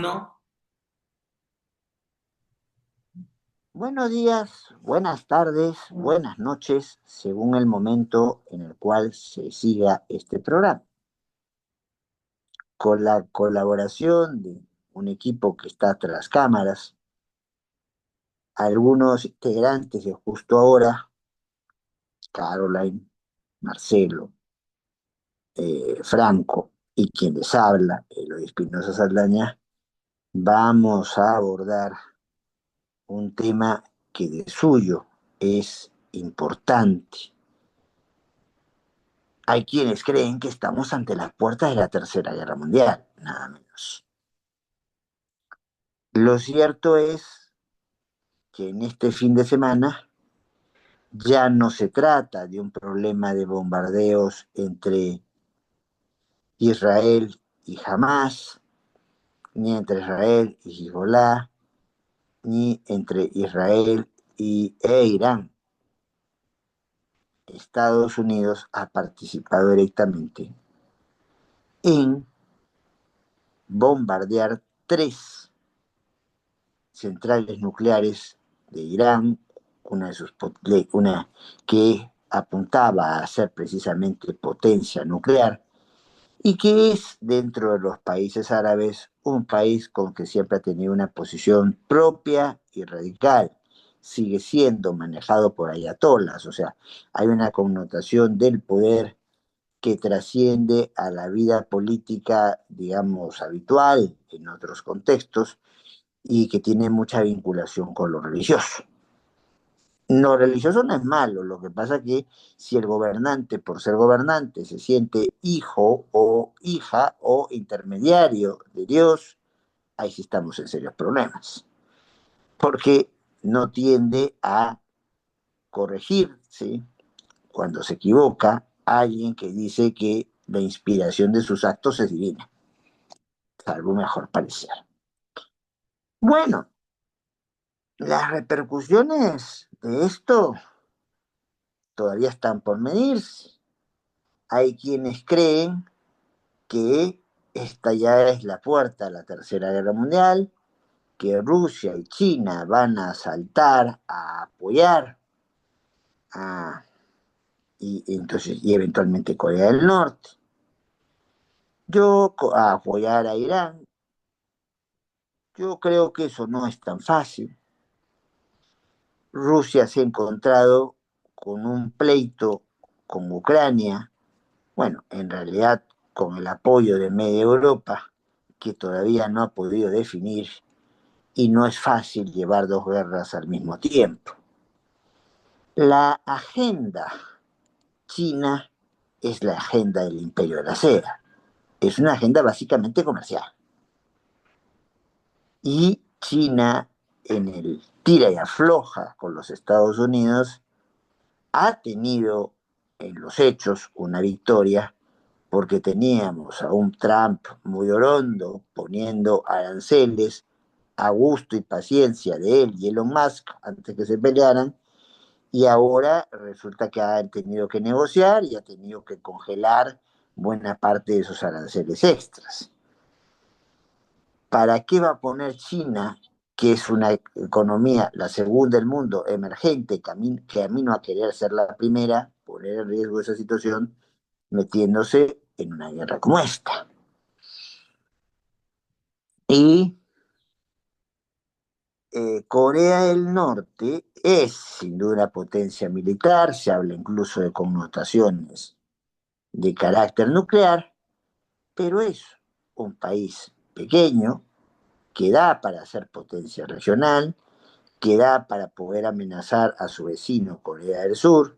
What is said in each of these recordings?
No, Buenos días, buenas tardes, buenas noches, según el momento en el cual se siga este programa. Con la colaboración de un equipo que está tras cámaras, algunos integrantes de justo ahora, Caroline, Marcelo, Franco y quien les habla, Eloy Espinosa Saldaña, vamos a abordar un tema que de suyo es importante. Hay quienes creen que estamos ante las puertas de la Tercera Guerra Mundial, nada menos. Lo cierto es que en este fin de semana ya no se trata de un problema de bombardeos entre Israel y Hamas, ni entre Israel y Hezbollah, ni entre Israel e Irán. Estados Unidos ha participado directamente en bombardear tres centrales nucleares de Irán, una que apuntaba a ser precisamente potencia nuclear y que es dentro de los países árabes un país con que siempre ha tenido una posición propia y radical. Sigue siendo manejado por ayatolas, o sea, hay una connotación del poder que trasciende a la vida política, digamos, habitual en otros contextos, y que tiene mucha vinculación con lo religioso. Lo religioso no es malo, lo que pasa es que si el gobernante, por ser gobernante, se siente hijo o hija o intermediario de Dios, ahí sí estamos en serios problemas, porque no tiende a corregir, ¿sí? Cuando se equivoca a alguien que dice que la inspiración de sus actos es divina, salvo mejor parecer. Bueno, las repercusiones de esto todavía están por medirse. Hay quienes creen que esta ya es la puerta a la Tercera Guerra Mundial, que Rusia y China van a saltar a apoyar a, y eventualmente Corea del Norte. A apoyar a Irán. Yo creo que eso no es tan fácil. Rusia se ha encontrado con un pleito con Ucrania, bueno, en realidad con el apoyo de media Europa, que todavía no ha podido definir, y no es fácil llevar dos guerras al mismo tiempo. La agenda china es la agenda del imperio de la seda. Es una agenda básicamente comercial. Y China, en el tira y afloja con los Estados Unidos, ha tenido en los hechos una victoria porque teníamos a un Trump muy orondo poniendo aranceles a gusto y paciencia de él y Elon Musk antes que se pelearan, y ahora resulta que han tenido que negociar y ha tenido que congelar buena parte de esos aranceles extras. ¿Para qué va a poner China, que es una economía, la segunda del mundo, emergente, camino a querer ser la primera, poner en riesgo esa situación, metiéndose en una guerra como esta? Y Corea del Norte es sin duda una potencia militar, se habla incluso de connotaciones de carácter nuclear, pero es un país pequeño que da para ser potencia regional, que da para poder amenazar a su vecino Corea del Sur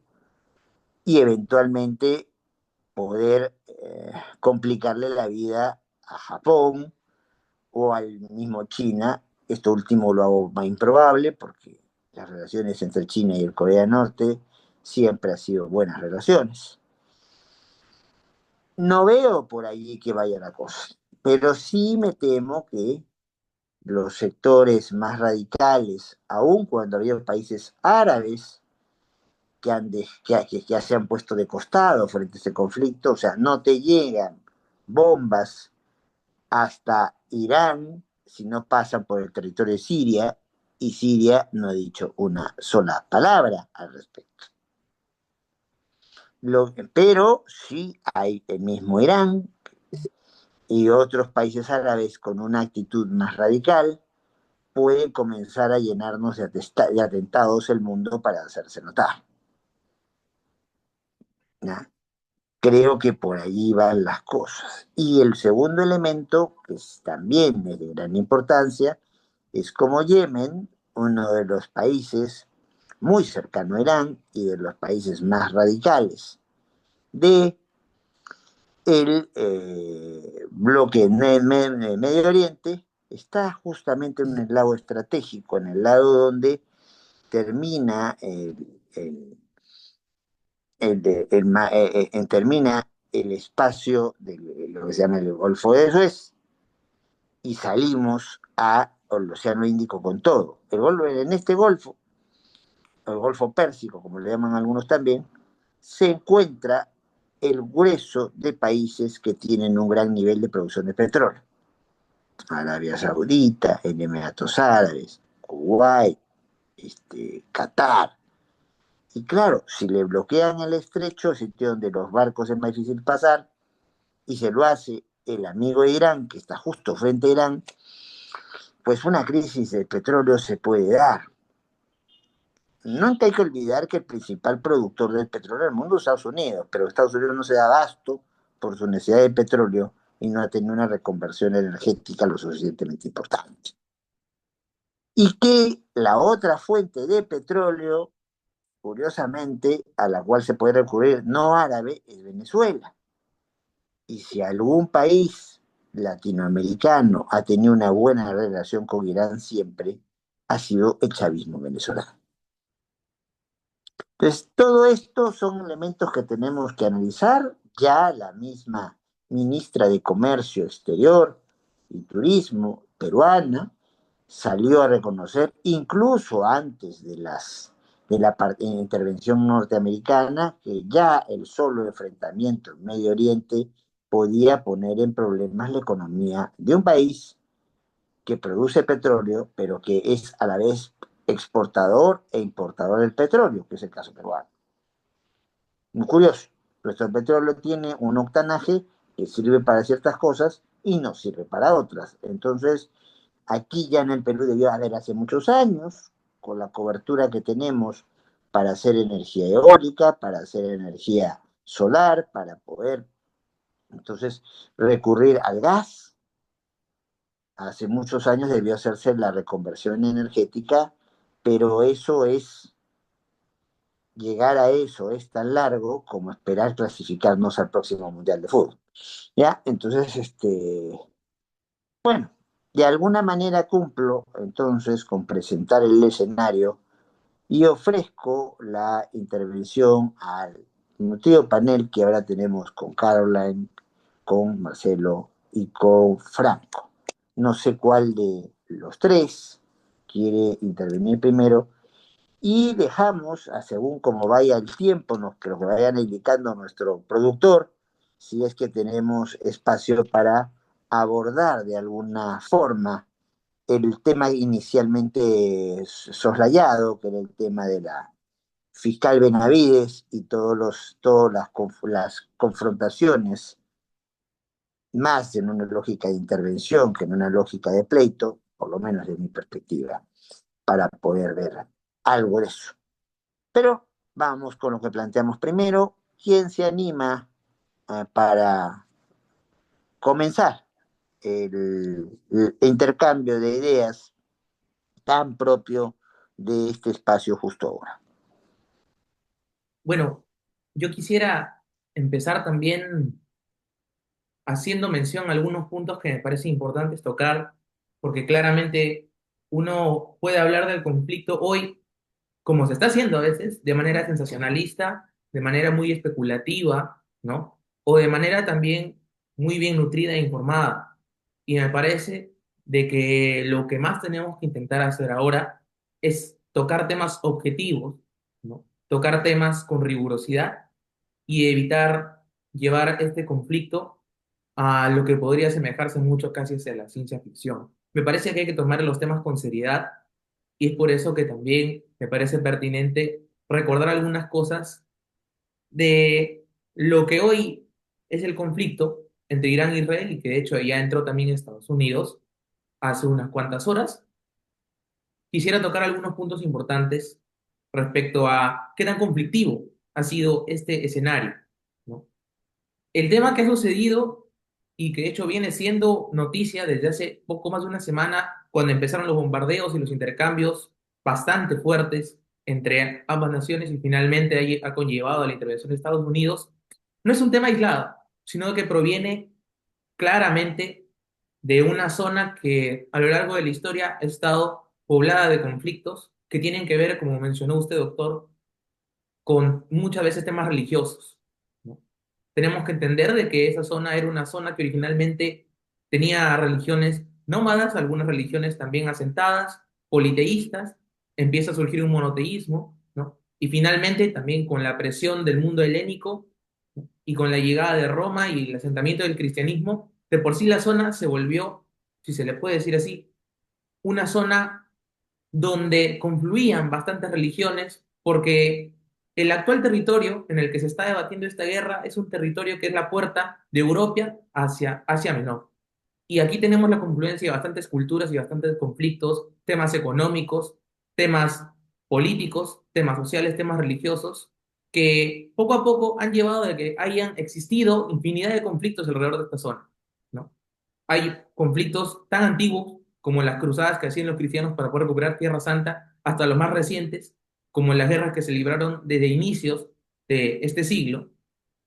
y eventualmente poder complicarle la vida a Japón o al mismo China. Esto último lo hago más improbable porque las relaciones entre China y el Corea del Norte siempre han sido buenas relaciones. No veo por allí que vaya la cosa, pero sí me temo que los sectores más radicales, aun cuando había países árabes que se han puesto de costado frente a ese conflicto, o sea, no te llegan bombas hasta Irán, si no pasan por el territorio de Siria, y Siria no ha dicho una sola palabra al respecto. Pero sí hay el mismo Irán y otros países árabes con una actitud más radical pueden comenzar a llenarnos de atentados el mundo para hacerse notar. ¿No? Creo que por allí van las cosas. Y el segundo elemento, que también es de gran importancia, es como Yemen, uno de los países muy cercano a Irán y de los países más radicales de el bloque Medio Oriente, está justamente en el lado estratégico, en el lado donde termina termina el espacio de lo que se llama el Golfo de Suez y salimos al Océano Índico con todo. En este golfo, el Golfo Pérsico, como le llaman algunos también, se encuentra el grueso de países que tienen un gran nivel de producción de petróleo. Arabia Saudita, Emiratos Árabes, Kuwait, Qatar. Y claro, si le bloquean el estrecho, sitio donde los barcos es más difícil pasar, y se lo hace el amigo de Irán, que está justo frente a Irán, pues una crisis de petróleo se puede dar. Nunca hay que olvidar que el principal productor del petróleo del mundo es Estados Unidos, pero Estados Unidos no se da abasto por su necesidad de petróleo y no ha tenido una reconversión energética lo suficientemente importante. Y que la otra fuente de petróleo, curiosamente, a la cual se puede recurrir no árabe, es Venezuela. Y si algún país latinoamericano ha tenido una buena relación con Irán siempre, ha sido el chavismo venezolano. Entonces, todo esto son elementos que tenemos que analizar. Ya la misma ministra de Comercio Exterior y Turismo peruana salió a reconocer, incluso antes de la intervención norteamericana, que ya el solo enfrentamiento en Medio Oriente podía poner en problemas la economía de un país que produce petróleo, pero que es a la vez exportador e importador del petróleo, que es el caso peruano. Muy curioso, nuestro petróleo tiene un octanaje que sirve para ciertas cosas y no sirve para otras. Entonces, aquí ya en el Perú debió haber hace muchos años, con la cobertura que tenemos para hacer energía eólica, para hacer energía solar, para poder entonces recurrir al gas. Hace muchos años debió hacerse la reconversión energética, pero eso es, llegar a eso es tan largo como esperar clasificarnos al próximo Mundial de Fútbol. ¿Ya? Entonces, bueno, de alguna manera cumplo entonces con presentar el escenario y ofrezco la intervención al nutrido panel que ahora tenemos con Caroline, con Marcelo y con Franco. No sé cuál de los tres quiere intervenir primero y dejamos, según como vaya el tiempo, que lo que vayan indicando nuestro productor, si es que tenemos espacio para abordar de alguna forma el tema inicialmente soslayado, que era el tema de la fiscal Benavides y todas las confrontaciones, más en una lógica de intervención que en una lógica de pleito, por lo menos de mi perspectiva, para poder ver algo de eso. Pero vamos con lo que planteamos primero. ¿Quién se anima para comenzar el intercambio de ideas tan propio de este espacio justo ahora? Bueno, yo quisiera empezar también haciendo mención a algunos puntos que me parecen importantes tocar, porque claramente uno puede hablar del conflicto hoy, como se está haciendo a veces, de manera sensacionalista, de manera muy especulativa, ¿no? O de manera también muy bien nutrida e informada. Y me parece de que lo que más tenemos que intentar hacer ahora es tocar temas objetivos, ¿no? Tocar temas con rigurosidad y evitar llevar este conflicto a lo que podría asemejarse mucho casi hacia la ciencia ficción. Me parece que hay que tomar los temas con seriedad y es por eso que también me parece pertinente recordar algunas cosas de lo que hoy es el conflicto entre Irán e Israel y que de hecho ya entró también Estados Unidos hace unas cuantas horas. Quisiera tocar algunos puntos importantes respecto a qué tan conflictivo ha sido este escenario, ¿no? El tema que ha sucedido y que de hecho viene siendo noticia desde hace poco más de una semana, cuando empezaron los bombardeos y los intercambios bastante fuertes entre ambas naciones y finalmente ha conllevado a la intervención de Estados Unidos, no es un tema aislado, sino que proviene claramente de una zona que a lo largo de la historia ha estado poblada de conflictos que tienen que ver, como mencionó usted, doctor, con muchas veces temas religiosos, ¿no? Tenemos que entender de que esa zona era una zona que originalmente tenía religiones nómadas, algunas religiones también asentadas, politeístas, empieza a surgir un monoteísmo, ¿no? Y finalmente también con la presión del mundo helénico, ¿no? Y con la llegada de Roma y el asentamiento del cristianismo, de por sí la zona se volvió, si se le puede decir así, una zona donde confluían bastantes religiones, porque el actual territorio en el que se está debatiendo esta guerra es un territorio que es la puerta de Europa hacia Asia Menor. Y aquí tenemos la confluencia de bastantes culturas y bastantes conflictos, temas económicos, temas políticos, temas sociales, temas religiosos, que poco a poco han llevado a que hayan existido infinidad de conflictos alrededor de esta zona, ¿no? Hay conflictos tan antiguos como las cruzadas que hacían los cristianos para poder recuperar Tierra Santa, hasta los más recientes, como las guerras que se libraron desde inicios de este siglo,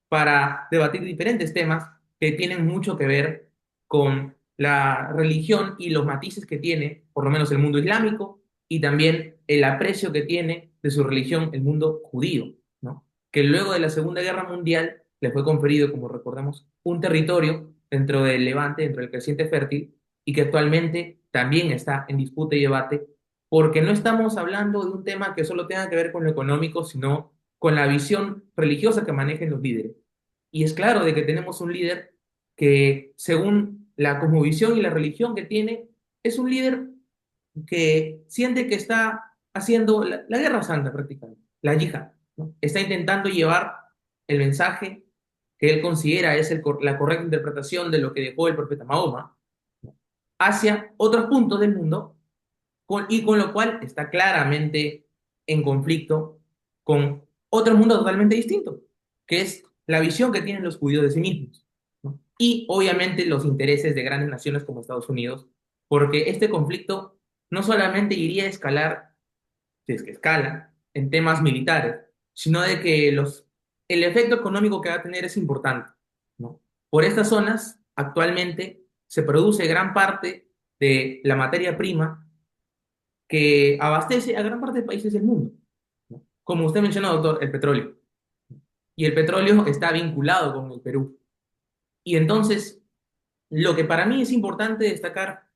para debatir diferentes temas que tienen mucho que ver con la religión y los matices que tiene, por lo menos el mundo islámico, y también el aprecio que tiene de su religión el mundo judío, ¿no? Que luego de la Segunda Guerra Mundial le fue conferido, como recordamos, un territorio dentro del Levante, dentro del creciente fértil, y que actualmente también está en disputa y debate, porque no estamos hablando de un tema que solo tenga que ver con lo económico, sino con la visión religiosa que manejan los líderes. Y es claro de que tenemos un líder que, según la cosmovisión y la religión que tiene, es un líder que siente que está haciendo la guerra santa prácticamente, la yihad, ¿no? Está intentando llevar el mensaje que él considera es la correcta interpretación de lo que dejó el profeta Mahoma, ¿no? Hacia otros puntos del mundo y con lo cual está claramente en conflicto con otro mundo totalmente distinto, que es la visión que tienen los judíos de sí mismos, ¿no? Y obviamente los intereses de grandes naciones como Estados Unidos, porque este conflicto no solamente iría a escalar, si es que escala, en temas militares, sino de que el efecto económico que va a tener es importante, ¿no? Por estas zonas actualmente se produce gran parte de la materia prima que abastece a gran parte de países del mundo, ¿no? Como usted mencionó, doctor, el petróleo. Y el petróleo está vinculado con el Perú. Y entonces, lo que para mí es importante destacar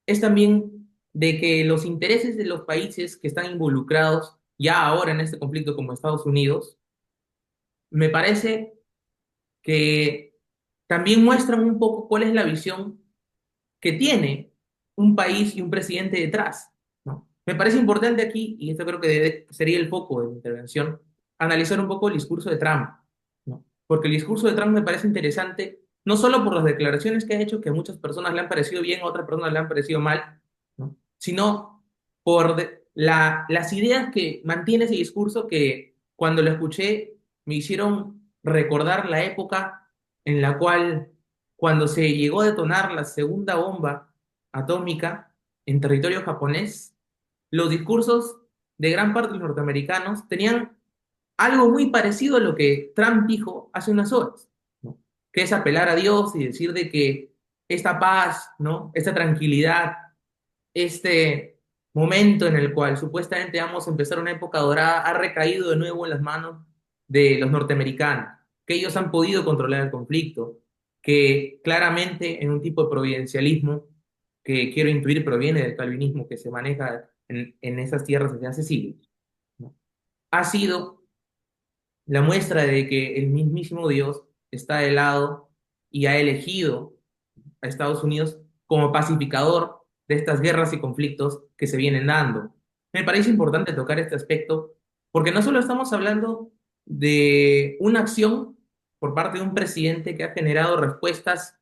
es también de que los intereses de los países que están involucrados ya ahora en este conflicto, como Estados Unidos, me parece que también muestran un poco cuál es la visión que tiene un país y un presidente detrás, ¿no? Me parece importante aquí, y esto creo que sería el foco de mi intervención, analizar un poco el discurso de Trump, ¿no? Porque el discurso de Trump me parece interesante, no solo por las declaraciones que ha hecho, que a muchas personas le han parecido bien, a otras personas le han parecido mal, ¿no? Sino por las ideas que mantiene ese discurso que cuando lo escuché me hicieron recordar la época en la cual cuando se llegó a detonar la segunda bomba atómica en territorio japonés, los discursos de gran parte de los norteamericanos tenían algo muy parecido a lo que Trump dijo hace unas horas, ¿no? Que es apelar a Dios y decir de que esta paz, ¿no? Esta tranquilidad, este momento en el cual supuestamente vamos a empezar una época dorada ha recaído de nuevo en las manos de los norteamericanos, que ellos han podido controlar el conflicto, que claramente en un tipo de providencialismo que quiero intuir proviene del calvinismo que se maneja en esas tierras desde hace siglos, ¿no? Ha sido la muestra de que el mismísimo Dios está de lado y ha elegido a Estados Unidos como pacificador de estas guerras y conflictos que se vienen dando. Me parece importante tocar este aspecto porque no solo estamos hablando de una acción por parte de un presidente que ha generado respuestas,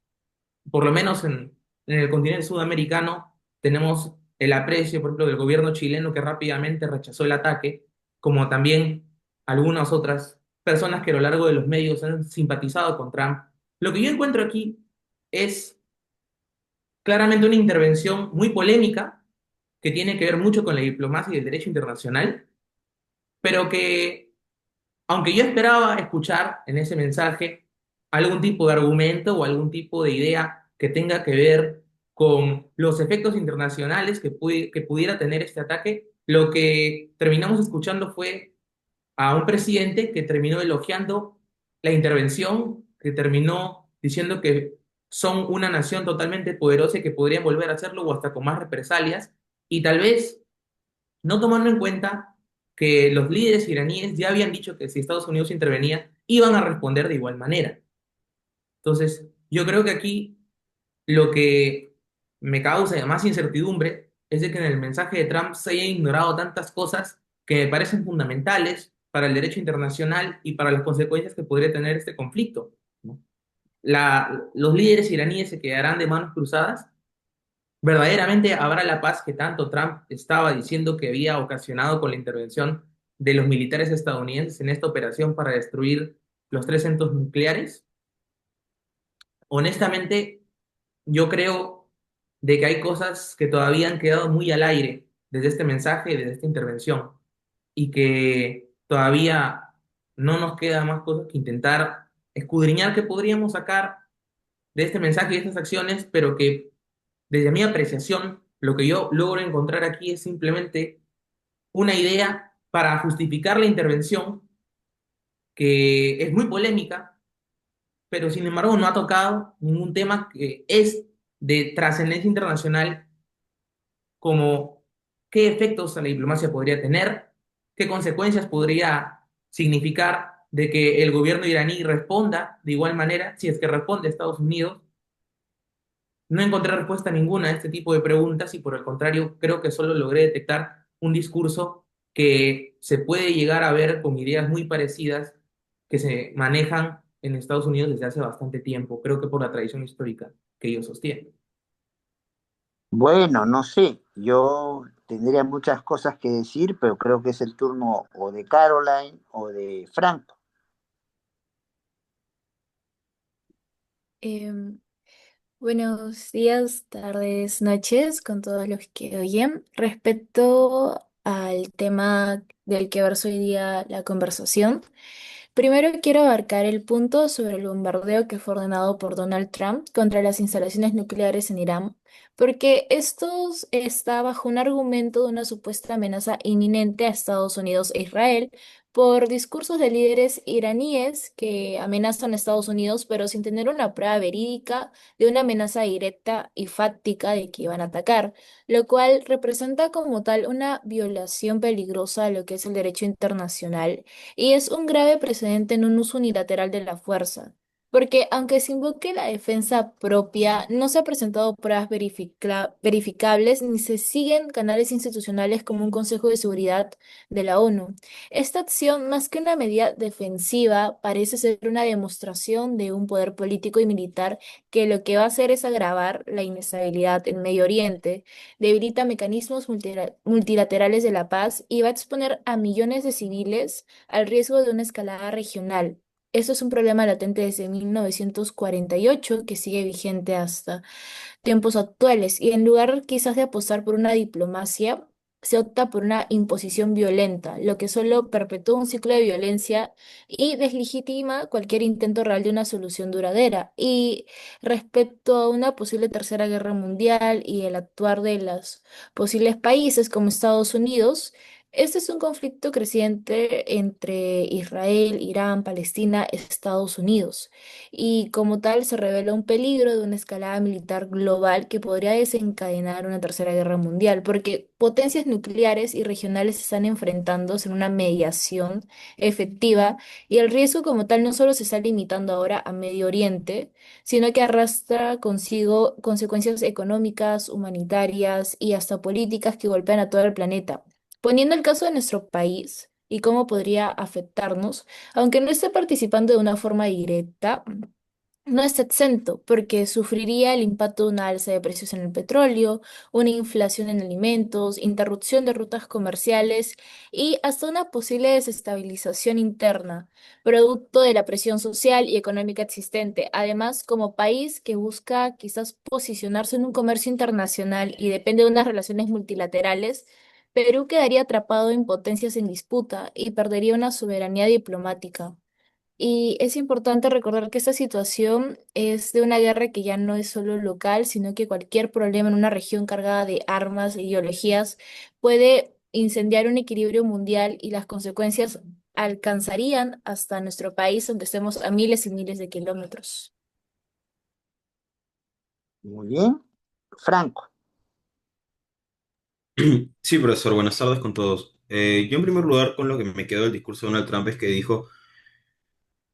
por lo menos en el continente sudamericano, tenemos el aprecio, por ejemplo, del gobierno chileno que rápidamente rechazó el ataque, como también algunas otras personas que a lo largo de los medios han simpatizado con Trump. Lo que yo encuentro aquí es claramente una intervención muy polémica que tiene que ver mucho con la diplomacia y el derecho internacional, pero que, aunque yo esperaba escuchar en ese mensaje algún tipo de argumento o algún tipo de idea que tenga que ver con los efectos internacionales que pudiera tener este ataque, lo que terminamos escuchando fue a un presidente que terminó elogiando la intervención, que terminó diciendo que son una nación totalmente poderosa y que podrían volver a hacerlo o hasta con más represalias, y tal vez no tomando en cuenta que los líderes iraníes ya habían dicho que si Estados Unidos intervenía, iban a responder de igual manera. Entonces, yo creo que aquí lo que me causa más incertidumbre es de que en el mensaje de Trump se hayan ignorado tantas cosas que me parecen fundamentales para el derecho internacional y para las consecuencias que podría tener este conflicto, ¿no? Los líderes iraníes se quedarán de manos cruzadas. ¿Verdaderamente habrá la paz que tanto Trump estaba diciendo que había ocasionado con la intervención de los militares estadounidenses en esta operación para destruir los tres centros nucleares? Honestamente, yo creo de que hay cosas que todavía han quedado muy al aire desde este mensaje, desde esta intervención, y que todavía no nos queda más cosas que intentar escudriñar qué podríamos sacar de este mensaje y de estas acciones, pero que desde mi apreciación, lo que yo logro encontrar aquí es simplemente una idea para justificar la intervención que es muy polémica, pero sin embargo no ha tocado ningún tema que es de trascendencia internacional, como qué efectos a la diplomacia podría tener, qué consecuencias podría significar de que el gobierno iraní responda de igual manera si es que responde a Estados Unidos. No encontré respuesta ninguna a este tipo de preguntas y por el contrario creo que solo logré detectar un discurso que se puede llegar a ver con ideas muy parecidas que se manejan en Estados Unidos desde hace bastante tiempo, creo que por la tradición histórica que ellos sostienen. Bueno, no sé, yo tendría muchas cosas que decir, pero creo que es el turno o de Caroline o de Franco. Em, Buenos días, tardes, noches con todos los que oyen. Respecto al tema del que verso hoy día la conversación, primero quiero abarcar el punto sobre el bombardeo que fue ordenado por Donald Trump contra las instalaciones nucleares en Irán, porque esto está bajo un argumento de una supuesta amenaza inminente a Estados Unidos e Israel por discursos de líderes iraníes que amenazan a Estados Unidos, pero sin tener una prueba verídica de una amenaza directa y fáctica de que iban a atacar, lo cual representa como tal una violación peligrosa de lo que es el derecho internacional y es un grave precedente en un uso unilateral de la fuerza. Porque aunque se invoque la defensa propia, no se han presentado pruebas verificables ni se siguen canales institucionales como un Consejo de Seguridad de la ONU. Esta acción, más que una medida defensiva, parece ser una demostración de un poder político y militar que lo que va a hacer es agravar la inestabilidad en Medio Oriente, debilita mecanismos multilaterales de la paz y va a exponer a millones de civiles al riesgo de una escalada regional. Esto es un problema latente desde 1948 que sigue vigente hasta tiempos actuales y en lugar quizás de apostar por una diplomacia, se opta por una imposición violenta, lo que solo perpetúa un ciclo de violencia y deslegitima cualquier intento real de una solución duradera. Y respecto a una posible tercera guerra mundial y el actuar de los posibles países como Estados Unidos, Este es un conflicto creciente entre Israel, Irán, Palestina, Estados Unidos, y como tal se revela un peligro de una escalada militar global que podría desencadenar una tercera guerra mundial, porque potencias nucleares y regionales se están enfrentándose en una mediación efectiva, y el riesgo como tal no solo se está limitando ahora a Medio Oriente, sino que arrastra consigo consecuencias económicas, humanitarias y hasta políticas que golpean a todo el planeta. Poniendo el caso de nuestro país y cómo podría afectarnos, aunque no esté participando de una forma directa, no está exento, porque sufriría el impacto de una alza de precios en el petróleo, una inflación en alimentos, interrupción de rutas comerciales y hasta una posible desestabilización interna, producto de la presión social y económica existente. Además, como país que busca quizás posicionarse en un comercio internacional y depende de unas relaciones multilaterales, Perú quedaría atrapado en potencias en disputa y perdería una soberanía diplomática. Y es importante recordar que esta situación es de una guerra que ya no es solo local, sino que cualquier problema en una región cargada de armas e ideologías puede incendiar un equilibrio mundial y las consecuencias alcanzarían hasta nuestro país, aunque estemos a miles y miles de kilómetros. Muy bien. Franco. Sí, profesor, buenas tardes con todos. Yo en primer lugar con lo que me quedo del discurso de Donald Trump es que dijo,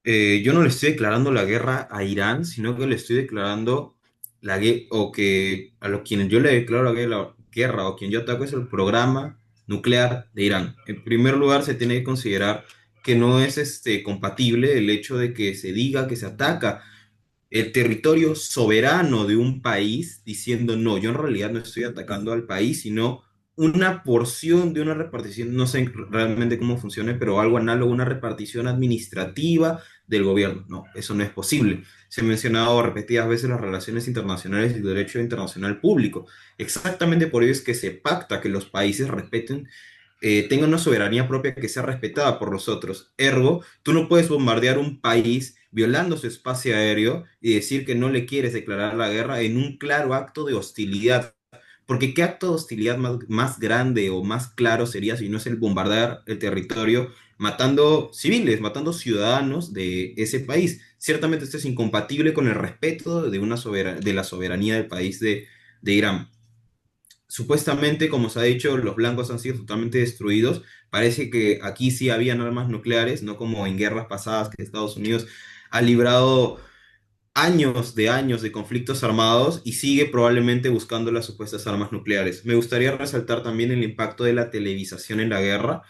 yo no le estoy declarando la guerra a Irán, sino que le estoy declarando o que a los quienes yo le declaro la guerra o quien yo ataco es el programa nuclear de Irán. En primer lugar, se tiene que considerar que no es compatible el hecho de que se diga que se ataca el territorio soberano de un país diciendo, no, yo en realidad no estoy atacando al país, sino una porción de una repartición, no sé realmente cómo funcione, pero algo análogo a una repartición administrativa del gobierno. No, eso no es posible. Se han mencionado repetidas veces las relaciones internacionales y el derecho internacional público. Exactamente por ello es que se pacta que los países respeten tenga una soberanía propia que sea respetada por los otros. Ergo, tú no puedes bombardear un país violando su espacio aéreo y decir que no le quieres declarar la guerra en un claro acto de hostilidad. Porque ¿qué acto de hostilidad más grande o más claro sería si no es el bombardear el territorio matando civiles, matando ciudadanos de ese país? Ciertamente esto es incompatible con el respeto de, de la soberanía del país de Irán. Supuestamente, como se ha dicho, los blancos han sido totalmente destruidos. Parece que aquí sí habían armas nucleares, no como en guerras pasadas que Estados Unidos ha librado años de conflictos armados y sigue probablemente buscando las supuestas armas nucleares. Me gustaría resaltar también el impacto de la televisación en la guerra.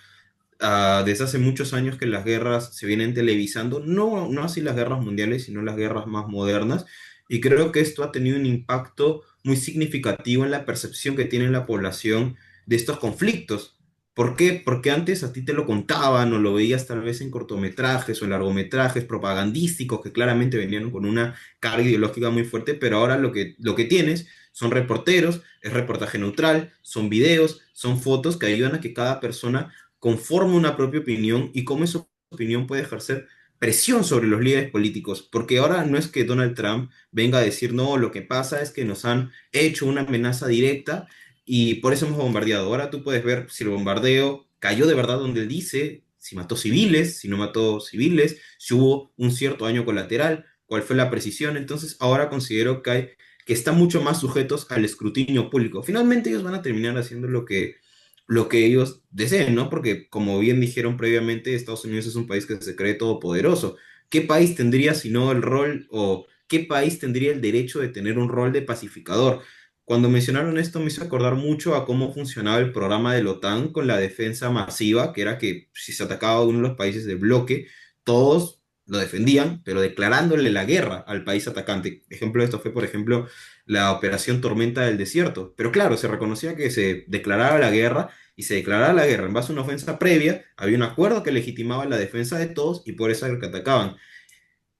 Desde hace muchos años que las guerras se vienen televisando, no así las guerras mundiales, sino las guerras más modernas, y creo que esto ha tenido un impacto muy significativo en la percepción que tiene la población de estos conflictos. ¿Por qué? Porque antes a ti te lo contaban o lo veías tal vez en cortometrajes o en largometrajes propagandísticos que claramente venían con una carga ideológica muy fuerte, pero ahora lo que tienes son reporteros, es reportaje neutral, son videos, son fotos que ayudan a que cada persona conforma una propia opinión y cómo esa opinión puede ejercer presión sobre los líderes políticos, porque ahora no es que Donald Trump venga a decir, no, lo que pasa es que nos han hecho una amenaza directa y por eso hemos bombardeado. Ahora tú puedes ver si el bombardeo cayó de verdad donde él dice, si mató civiles, si no mató civiles, si hubo un cierto daño colateral, cuál fue la precisión. Entonces ahora considero que están mucho más sujetos al escrutinio público. Finalmente ellos van a terminar haciendo lo que ellos deseen, ¿no? Porque como bien dijeron previamente, Estados Unidos es un país que se cree todopoderoso. ¿Qué país tendría sino el rol o qué país tendría el derecho de tener un rol de pacificador? Cuando mencionaron esto me hizo acordar mucho a cómo funcionaba el programa de la OTAN con la defensa masiva, que era que si se atacaba a uno de los países del bloque, todos lo defendían, pero declarándole la guerra al país atacante. Ejemplo de esto fue, por ejemplo, la Operación Tormenta del Desierto. Pero claro, se reconocía que se declaraba la guerra y se declaraba la guerra en base a una ofensa previa, había un acuerdo que legitimaba la defensa de todos y por eso era el que atacaban.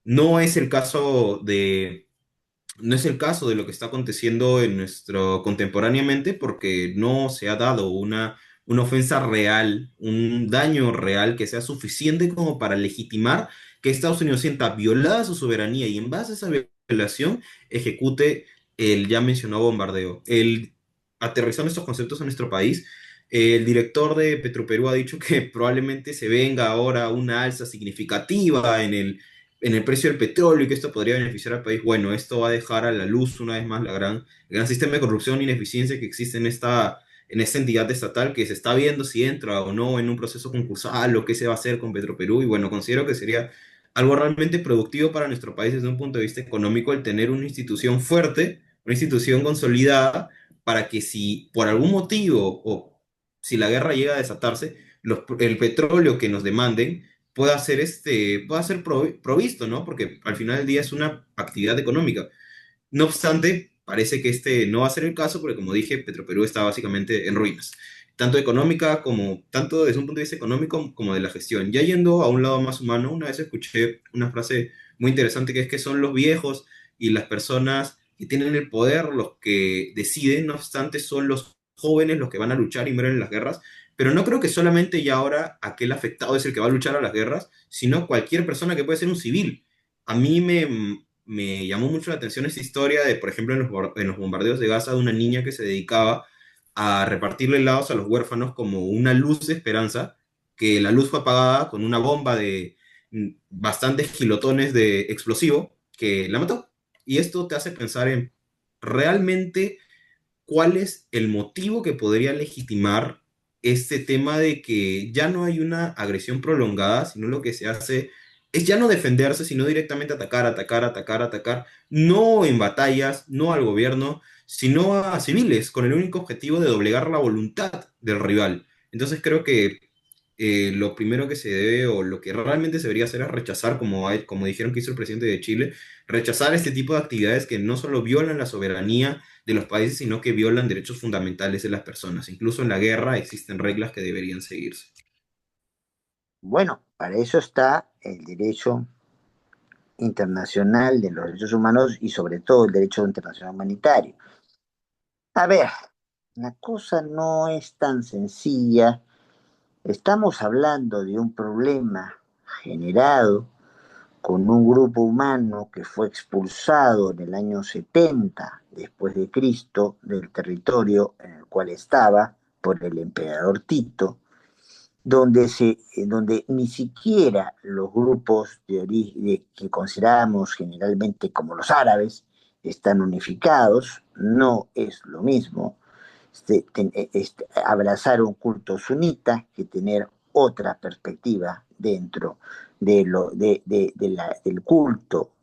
No es el caso de, no es el caso de lo que está aconteciendo en nuestro contemporáneamente porque no se ha dado una ofensa real, un daño real que sea suficiente como para legitimar que Estados Unidos sienta violada su soberanía y en base a esa violación ejecute el ya mencionado bombardeo. El aterrizando estos conceptos en nuestro país, El director de Petroperú ha dicho que probablemente se venga ahora una alza significativa en el precio del petróleo y que esto podría beneficiar al país. Bueno, esto va a dejar a la luz una vez más el gran sistema de corrupción e ineficiencia que existe en esta entidad estatal, que se está viendo si entra o no en un proceso concursal o qué se va a hacer con Petroperú. Y bueno, considero que sería algo realmente productivo para nuestro país desde un punto de vista económico el tener una institución fuerte, una institución consolidada, para que si por algún motivo o si la guerra llega a desatarse, el petróleo que nos demanden pueda ser provisto, ¿no? Porque al final del día es una actividad económica. No obstante, parece que este no va a ser el caso porque, como dije, Petroperú está básicamente en ruinas, tanto desde un punto de vista económico como de la gestión. Ya yendo a un lado más humano, una vez escuché una frase muy interesante que es que son los viejos y las personas que tienen el poder los que deciden, no obstante, son los jóvenes los que van a luchar y mueren en las guerras. Pero no creo que solamente ya ahora aquel afectado es el que va a luchar a las guerras, sino cualquier persona que puede ser un civil. A mí me llamó mucho la atención esta historia de, por ejemplo, en los bombardeos de Gaza, de una niña que se dedicaba a repartirle helados a los huérfanos como una luz de esperanza, que la luz fue apagada con una bomba de bastantes kilotones de explosivo que la mató. Y esto te hace pensar en realmente cuál es el motivo que podría legitimar este tema de que ya no hay una agresión prolongada, sino lo que se hace es ya no defenderse, sino directamente atacar, atacar, atacar, atacar, no en batallas, no al gobierno, sino a civiles, con el único objetivo de doblegar la voluntad del rival. Entonces creo que lo primero que se debe o lo que realmente se debería hacer es rechazar, como dijeron que hizo el presidente de Chile, rechazar este tipo de actividades que no solo violan la soberanía de los países, sino que violan derechos fundamentales de las personas. Incluso en la guerra existen reglas que deberían seguirse. Bueno, para eso está el derecho internacional de los derechos humanos y sobre todo el derecho internacional humanitario. A ver, la cosa no es tan sencilla. Estamos hablando de un problema generado con un grupo humano que fue expulsado en el año 70 después de Cristo del territorio en el cual estaba por el emperador Tito, donde ni siquiera los grupos de origen que consideramos generalmente como los árabes están unificados, no es lo mismo abrazar un culto sunita que tener otra perspectiva dentro del culto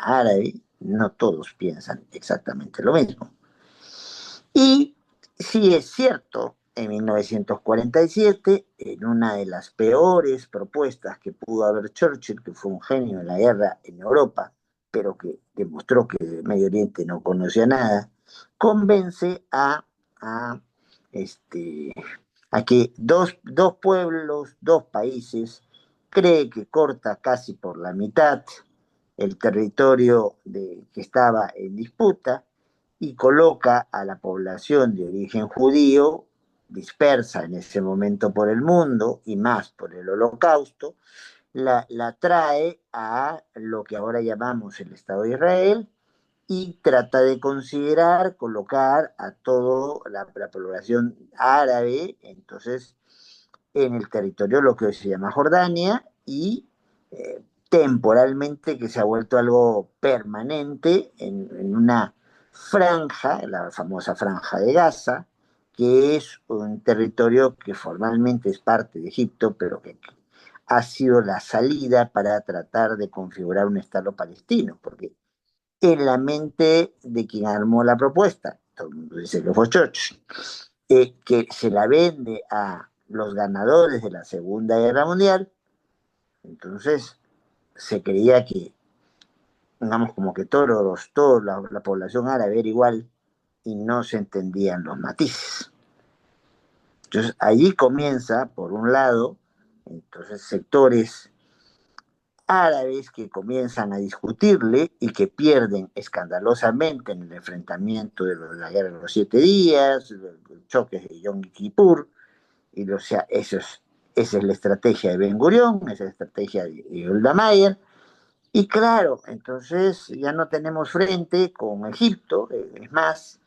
árabe. No todos piensan exactamente lo mismo. Y sí es cierto, en 1947, en una de las peores propuestas que pudo haber Churchill, que fue un genio en la guerra en Europa, pero que demostró que el Medio Oriente no conocía nada, convence a, este, a que dos pueblos, dos países, cree que corta casi por la mitad el territorio que estaba en disputa y coloca a la población de origen judío dispersa en ese momento por el mundo y más por el holocausto, la trae a lo que ahora llamamos el Estado de Israel y trata de considerar colocar a toda la población árabe, entonces, en el territorio lo que hoy se llama Jordania y temporalmente que se ha vuelto algo permanente en una franja, la famosa franja de Gaza, que es un territorio que formalmente es parte de Egipto, pero que ha sido la salida para tratar de configurar un Estado palestino, porque en la mente de quien armó la propuesta, todo el mundo dice que fue Churchill, que se la vende a los ganadores de la Segunda Guerra Mundial, entonces se creía que, digamos, como que toda la población árabe era igual y no se entendían los matices. Entonces allí comienza, por un lado, entonces sectores árabes que comienzan a discutirle y que pierden escandalosamente en el enfrentamiento de la guerra de los 7 días, los choques de Yom Kippur, y o sea, esa es la estrategia de Ben Gurión, esa es la estrategia de Golda Meir, y claro, entonces ya no tenemos frente con Egipto, es más,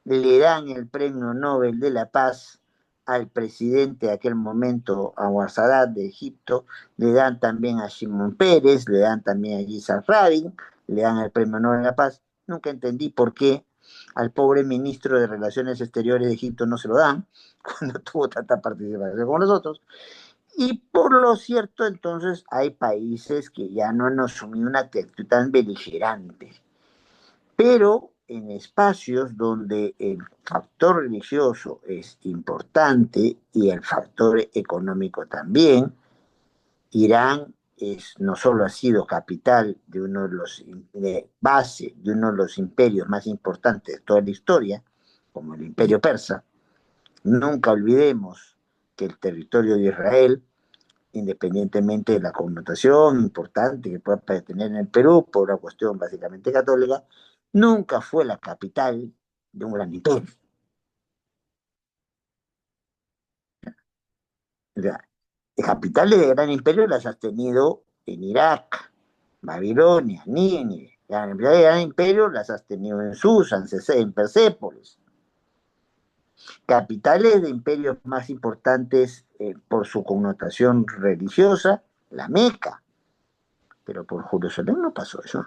le dan el premio Nobel de la Paz al presidente de aquel momento, Anwar Sadat de Egipto, le dan también a Shimon Peres, le dan también a Yitzhak Rabin, le dan el Premio Nobel de la Paz. Nunca entendí por qué al pobre ministro de Relaciones Exteriores de Egipto no se lo dan, cuando tuvo tanta participación como nosotros. Y por lo cierto, entonces, hay países que ya no han asumido una actitud tan beligerante, pero en espacios donde el factor religioso es importante y el factor económico también. Irán no solo ha sido capital de uno de los, base de uno de los imperios más importantes de toda la historia, como el imperio persa. Nunca olvidemos que el territorio de Israel, independientemente de la connotación importante que pueda tener en el Perú, por una cuestión básicamente católica, nunca fue la capital de un gran imperio. O sea, las capitales de gran imperio las has tenido en Irak, Babilonia, Nínive. Las capitales de gran imperio las has tenido en Susa, en Persépolis. Capitales de imperios más importantes por su connotación religiosa, la Meca. Pero por Jerusalén no pasó eso.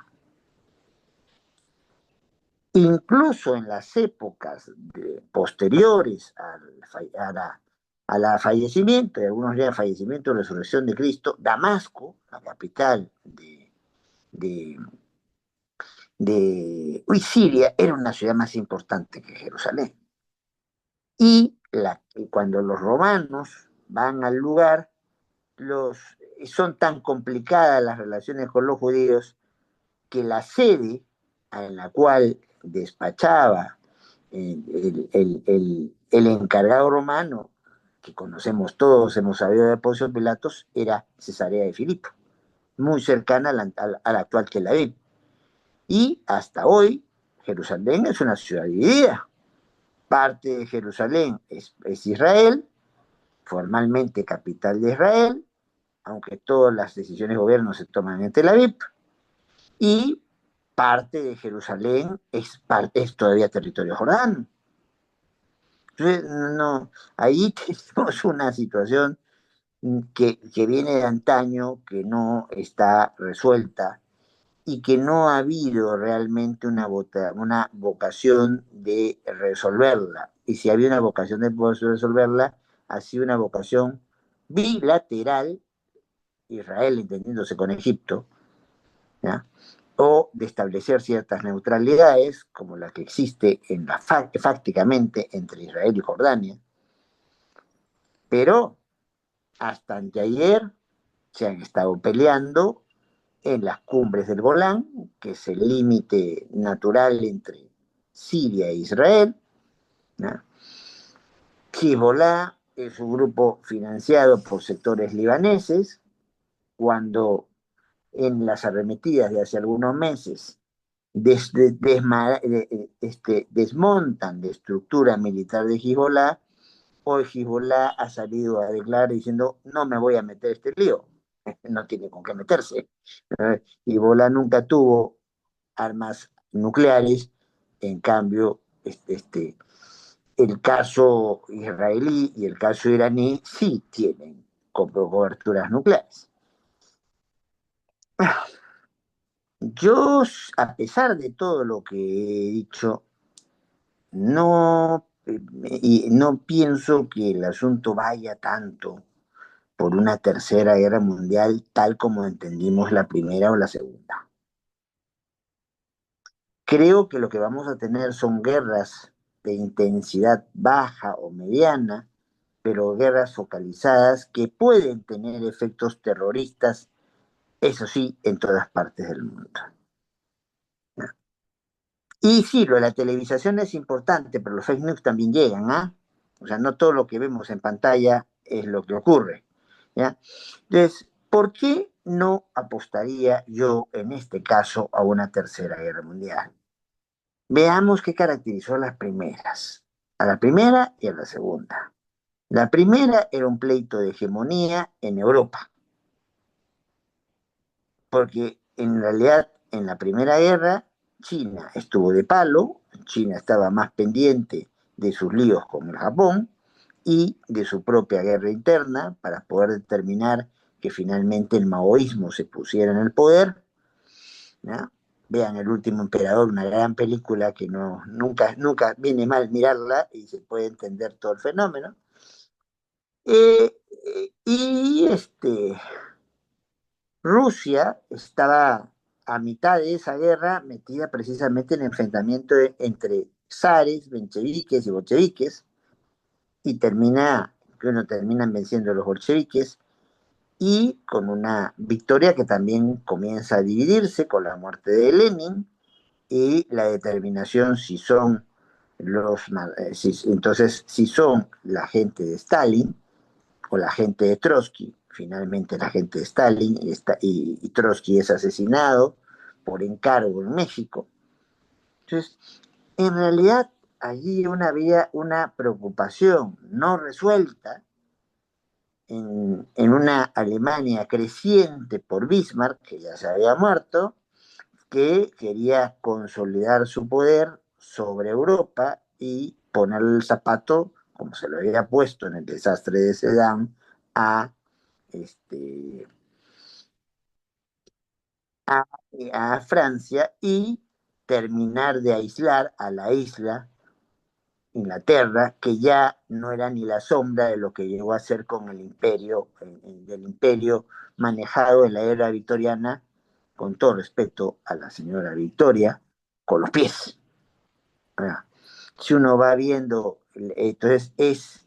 Incluso en las épocas posteriores al fallecimiento, y algunos ya fallecimiento de la resurrección de Cristo, Damasco, la capital Siria, era una ciudad más importante que Jerusalén. Y cuando los romanos van al lugar, son tan complicadas las relaciones con los judíos que la sede en la cual despachaba el encargado romano, que conocemos todos, hemos sabido de Poncio Pilatos, era Cesarea de Filipo, muy cercana a la actual Tel Aviv. Y hasta hoy, Jerusalén es una ciudad dividida. Parte de Jerusalén es Israel, formalmente capital de Israel, aunque todas las decisiones de gobierno se toman en Tel Aviv, y parte de Jerusalén es todavía territorio jordano. Entonces, no, ahí tenemos una situación que viene de antaño, que no está resuelta y que no ha habido realmente una vocación de resolverla. Y si había una vocación de resolverla, ha sido una vocación bilateral, Israel entendiéndose con Egipto, ¿ya? O de establecer ciertas neutralidades, como la que existe fácticamente entre Israel y Jordania, pero hasta anteayer se han estado peleando en las cumbres del Golán, que es el límite natural entre Siria e Israel, ¿no? Hezbollah es un grupo financiado por sectores libaneses. Cuando en las arremetidas de hace algunos meses desmontan la estructura militar de Hezbollah, hoy Hezbollah ha salido a declarar diciendo no me voy a meter este lío, no tiene con qué meterse. Hezbollah nunca tuvo armas nucleares, en cambio el caso israelí y el caso iraní sí tienen coberturas nucleares. Yo, a pesar de todo lo que he dicho, no, no pienso que el asunto vaya tanto por una tercera guerra mundial tal como entendimos la primera o la segunda. Creo que lo que vamos a tener son guerras de intensidad baja o mediana, pero guerras focalizadas que pueden tener efectos terroristas, eso sí, en todas partes del mundo. Y sí, lo de la televisación es importante, pero los fake news también llegan, ¿ah? O sea, no todo lo que vemos en pantalla es lo que ocurre, ¿ya? Entonces, ¿por qué no apostaría yo en este caso a una tercera guerra mundial? Veamos qué caracterizó a las primeras, a la primera y a la segunda. La primera era un pleito de hegemonía en Europa, porque en realidad en la primera guerra China estuvo de palo, China estaba más pendiente de sus líos con el Japón, y de su propia guerra interna para poder determinar que finalmente el maoísmo se pusiera en el poder, ¿no? Vean El último emperador, una gran película que no, nunca viene mal mirarla y se puede entender todo el fenómeno. Y Rusia estaba a mitad de esa guerra metida precisamente en el enfrentamiento entre zares, mencheviques y bolcheviques, y terminan venciendo los bolcheviques, y con una victoria que también comienza a dividirse con la muerte de Lenin y la determinación si son entonces si son la gente de Stalin o la gente de Trotsky. Finalmente la gente de Stalin y Trotsky es asesinado por encargo en México. Entonces, en realidad allí había una preocupación no resuelta en una Alemania creciente por Bismarck, que ya se había muerto, que quería consolidar su poder sobre Europa y ponerle el zapato, como se lo había puesto en el desastre de Sedan, a, este, a, a Francia y terminar de aislar a la isla Inglaterra, que ya no era ni la sombra de lo que llegó a ser con el imperio, del imperio manejado en la era victoriana, con todo respeto a la señora Victoria, con los pies. Si uno va viendo, entonces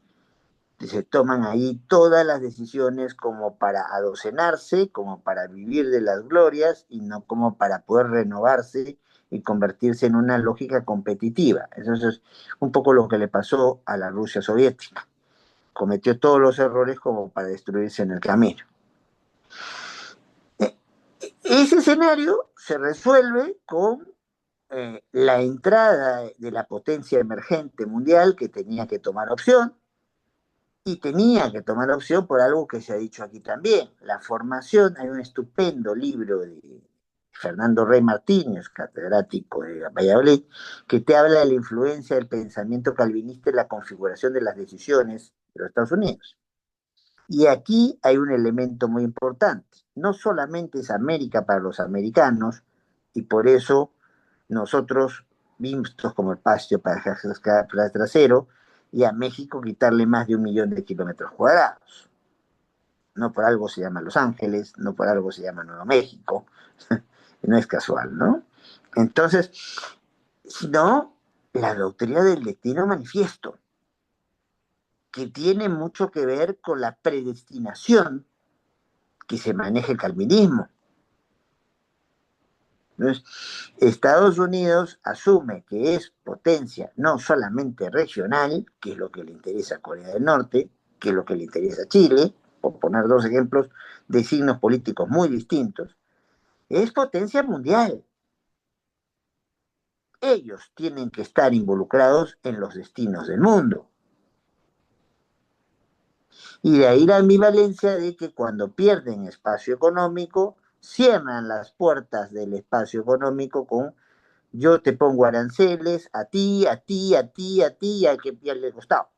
se toman ahí todas las decisiones como para adocenarse, como para vivir de las glorias y no como para poder renovarse y convertirse en una lógica competitiva. Eso es un poco lo que le pasó a la Rusia soviética. Cometió todos los errores como para destruirse en el camino. Ese escenario se resuelve con la entrada de la potencia emergente mundial que tenía que tomar opción, y tenía que tomar opción por algo que se ha dicho aquí también, la formación. Hay un estupendo libro de Fernando Rey Martínez, catedrático de Valladolid, que te habla de la influencia del pensamiento calvinista en la configuración de las decisiones de los Estados Unidos. Y aquí hay un elemento muy importante. No solamente es América para los americanos, y por eso nosotros vistos como el patio para el trasero, y a México quitarle más de 1 millón de kilómetros cuadrados. No por algo se llama Los Ángeles, no por algo se llama Nuevo México, no es casual, ¿no? Entonces, sino la doctrina del destino manifiesto, que tiene mucho que ver con la predestinación que se maneja el calvinismo. Entonces, Estados Unidos asume que es potencia no solamente regional, que es lo que le interesa a Corea del Norte, que es lo que le interesa a Chile, por poner dos ejemplos de signos políticos muy distintos, es potencia mundial. Ellos tienen que estar involucrados en los destinos del mundo. Y de ahí la ambivalencia de que cuando pierden espacio económico, cierran las puertas del espacio económico con: yo te pongo aranceles a ti, a ti, a ti, a ti, y al que pierde el costado.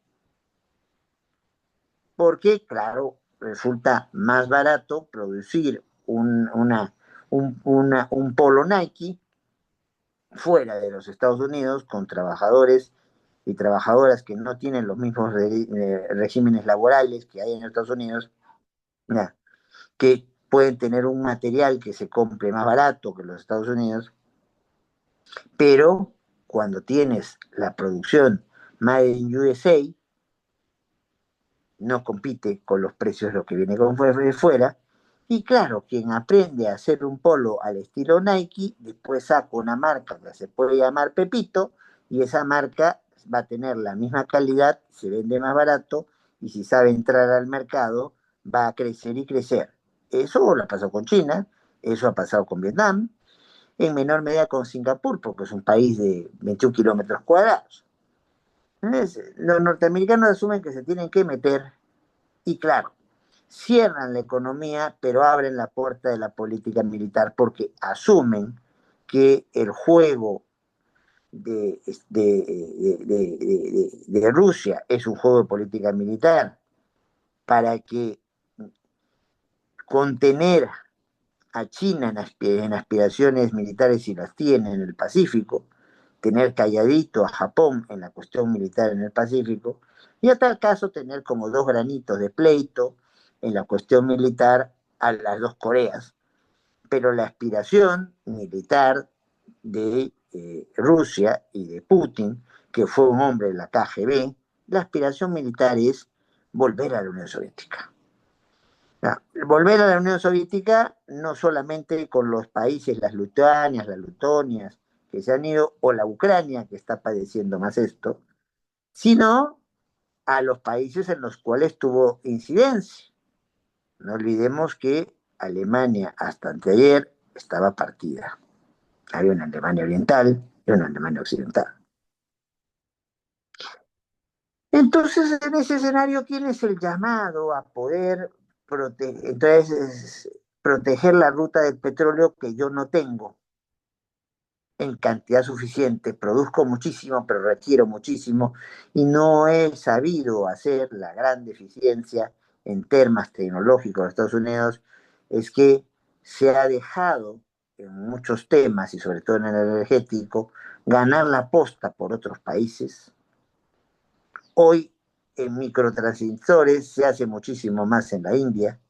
Porque, claro, resulta más barato producir un polo Nike fuera de los Estados Unidos con trabajadores y trabajadoras que no tienen los mismos regímenes laborales que hay en Estados Unidos, ya, que pueden tener un material que se compre más barato que los Estados Unidos, pero cuando tienes la producción Made in USA, no compite con los precios de lo que viene de fuera. Y claro, quien aprende a hacer un polo al estilo Nike, después saca una marca que se puede llamar Pepito, y esa marca va a tener la misma calidad, se vende más barato, y si sabe entrar al mercado, va a crecer y crecer. Eso lo ha pasado con China, eso ha pasado con Vietnam, en menor medida con Singapur, porque es un país de 21 kilómetros cuadrados. Entonces, los norteamericanos asumen que se tienen que meter y, claro, cierran la economía, pero abren la puerta de la política militar porque asumen que el juego de, de Rusia es un juego de política militar para que contener a China en aspiraciones militares, si las tiene en el Pacífico, tener calladito a Japón en la cuestión militar en el Pacífico, y a tal caso tener como dos granitos de pleito en la cuestión militar a las dos Coreas. Pero la aspiración militar de Rusia y de Putin, que fue un hombre de la KGB, la aspiración militar es volver a la Unión Soviética. No, volver a la Unión Soviética no solamente con los países, las Lituanias, las Letonias, que se han ido, o la Ucrania, que está padeciendo más esto, sino a los países en los cuales tuvo incidencia. No olvidemos que Alemania hasta anteayer estaba partida. Había una Alemania oriental y una Alemania occidental. Entonces, en ese escenario, ¿quién es el llamado a poder proteger la ruta del petróleo que yo no tengo en cantidad suficiente? Produzco muchísimo, pero requiero muchísimo y no he sabido hacer la gran deficiencia en temas tecnológicos de Estados Unidos. Es que se ha dejado en muchos temas y sobre todo en el energético ganar la posta por otros países. Hoy en microtransistores se hace muchísimo más en la India.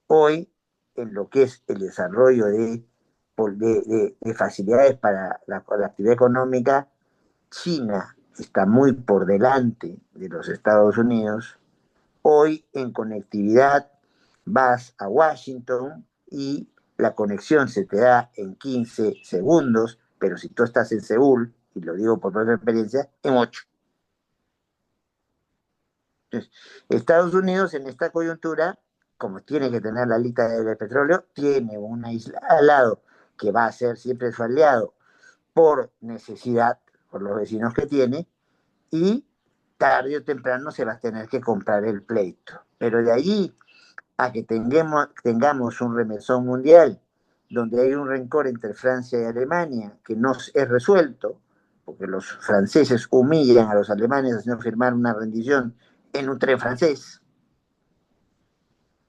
Hoy en lo que es el desarrollo de facilidades para la actividad económica, China está muy por delante de los Estados Unidos. Hoy en conectividad vas a Washington y la conexión se te da en 15 segundos, pero si tú estás en Seúl, y lo digo por propia experiencia, en 8. Entonces, Estados Unidos en esta coyuntura, como tiene que tener la lista de petróleo, tiene una isla al lado que va a ser siempre su aliado por necesidad, por los vecinos que tiene, y tarde o temprano se va a tener que comprar el pleito. Pero de allí a que tengamos un remesón mundial donde hay un rencor entre Francia y Alemania que no es resuelto, porque los franceses humillan a los alemanes haciendo firmar una rendición en un tren francés.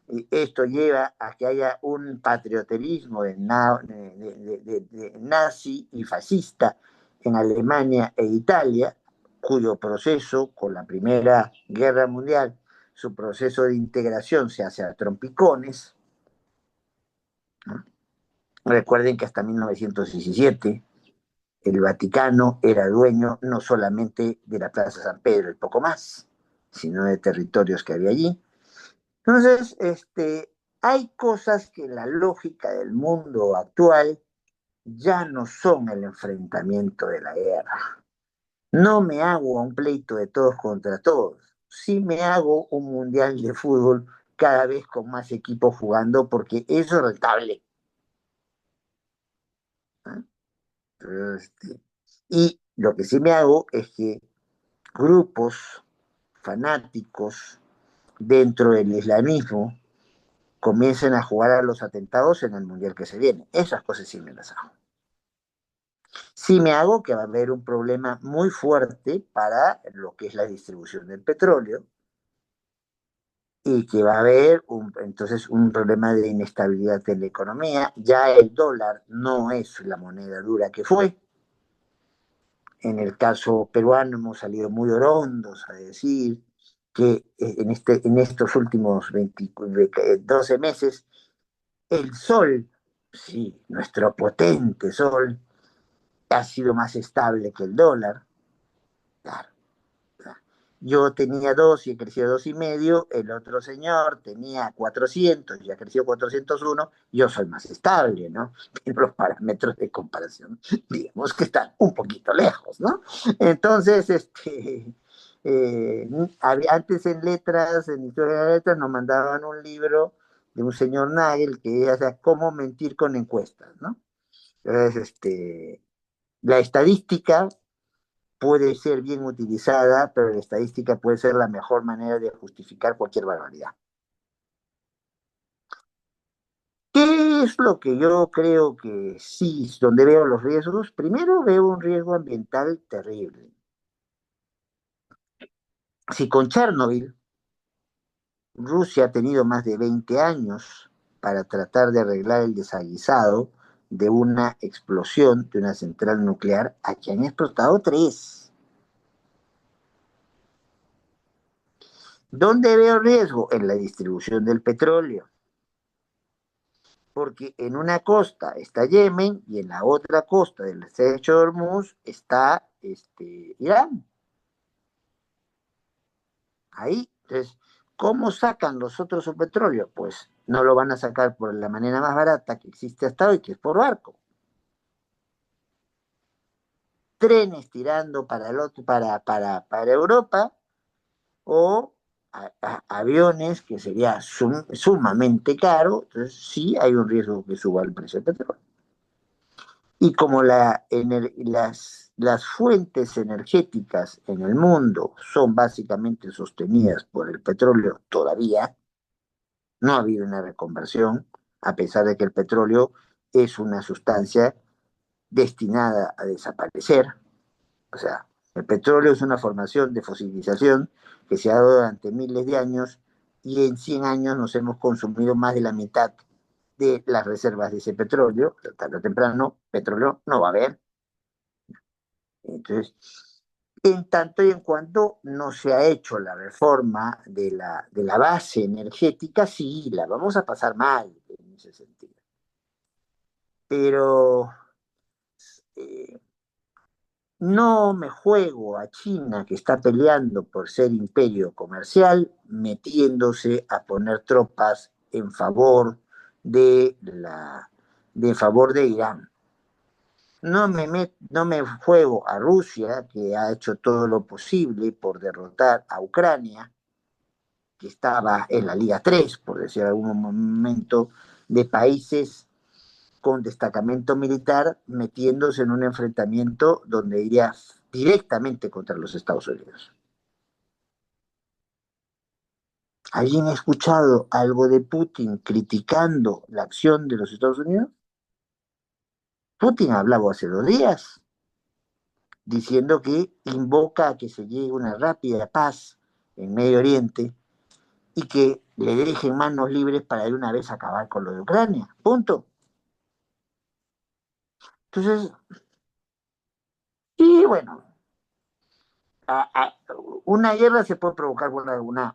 Y esto lleva a que haya un patrioterismo de nazi y fascista en Alemania e Italia, cuyo proceso con la Primera Guerra Mundial, su proceso de integración se hace a trompicones, ¿no? Recuerden que hasta 1917 el Vaticano era dueño no solamente de la Plaza San Pedro y poco más, sino de territorios que había allí. Entonces, hay cosas que en la lógica del mundo actual ya no son el enfrentamiento de la guerra. No me hago un pleito de todos contra todos. Sí me hago un mundial de fútbol cada vez con más equipos jugando porque eso es rentable. ¿Ah? Y lo que sí me hago es que grupos fanáticos dentro del islamismo comiencen a jugar a los atentados en el mundial que se viene. Esas cosas sí me las hago. Sí me hago que va a haber un problema muy fuerte para lo que es la distribución del petróleo y que va a haber entonces un problema de inestabilidad en la economía. Ya el dólar no es la moneda dura que fue. En el caso peruano hemos salido muy orondos a decir que en estos últimos 12 meses el sol, sí, nuestro potente sol, ha sido más estable que el dólar. Claro. Yo tenía 2 y he crecido 2,5, el otro señor tenía 400 y ha crecido 401, yo soy más estable, ¿no? Pero los parámetros de comparación, digamos que están un poquito lejos, ¿no? Entonces, antes en letras, en historia de letras, nos mandaban un libro de un señor Nagel que era cómo mentir con encuestas, ¿no? Entonces, la estadística puede ser bien utilizada, pero la estadística puede ser la mejor manera de justificar cualquier barbaridad. ¿Qué ¿Qué es lo que yo creo que sí, donde veo los riesgos? Primero veo un riesgo ambiental terrible. Si con Chernobyl Rusia ha tenido más de 20 años para tratar de arreglar el desaguisado de una explosión de una central nuclear, aquí han explotado tres. ¿Dónde veo riesgo? En la distribución del petróleo. Porque en una costa está Yemen y en la otra costa del estrecho de Hormuz está Irán. Ahí, entonces, ¿cómo sacan los otros su petróleo? Pues no lo van a sacar por la manera más barata que existe hasta hoy, que es por barco. Trenes tirando para, el otro, para Europa o aviones, que sería sumamente caro. Entonces, sí hay un riesgo que suba el precio del petróleo. Y como las fuentes energéticas en el mundo son básicamente sostenidas por el petróleo todavía, no ha habido una reconversión, a pesar de que el petróleo es una sustancia destinada a desaparecer. O sea, el petróleo es una formación de fosilización que se ha dado durante miles de años y en 100 años nos hemos consumido más de la mitad de las reservas de ese petróleo. Tarde o temprano, petróleo no va a haber. Entonces, en tanto y en cuanto no se ha hecho la reforma de la base energética, sí, la vamos a pasar mal en ese sentido. Pero eh, no me juego a China, que está peleando por ser imperio comercial, metiéndose a poner tropas en favor de Irán. No me juego a Rusia, que ha hecho todo lo posible por derrotar a Ucrania, que estaba en la Liga 3, por decir algún momento, de países con destacamento militar metiéndose en un enfrentamiento donde iría directamente contra los Estados Unidos. ¿Alguien ha escuchado algo de Putin criticando la acción de los Estados Unidos? Putin hablaba hace 2 días diciendo que invoca a que se llegue una rápida paz en Medio Oriente y que le dejen manos libres para de una vez acabar con lo de Ucrania. Punto. Entonces, y bueno, a, a, una guerra se puede provocar por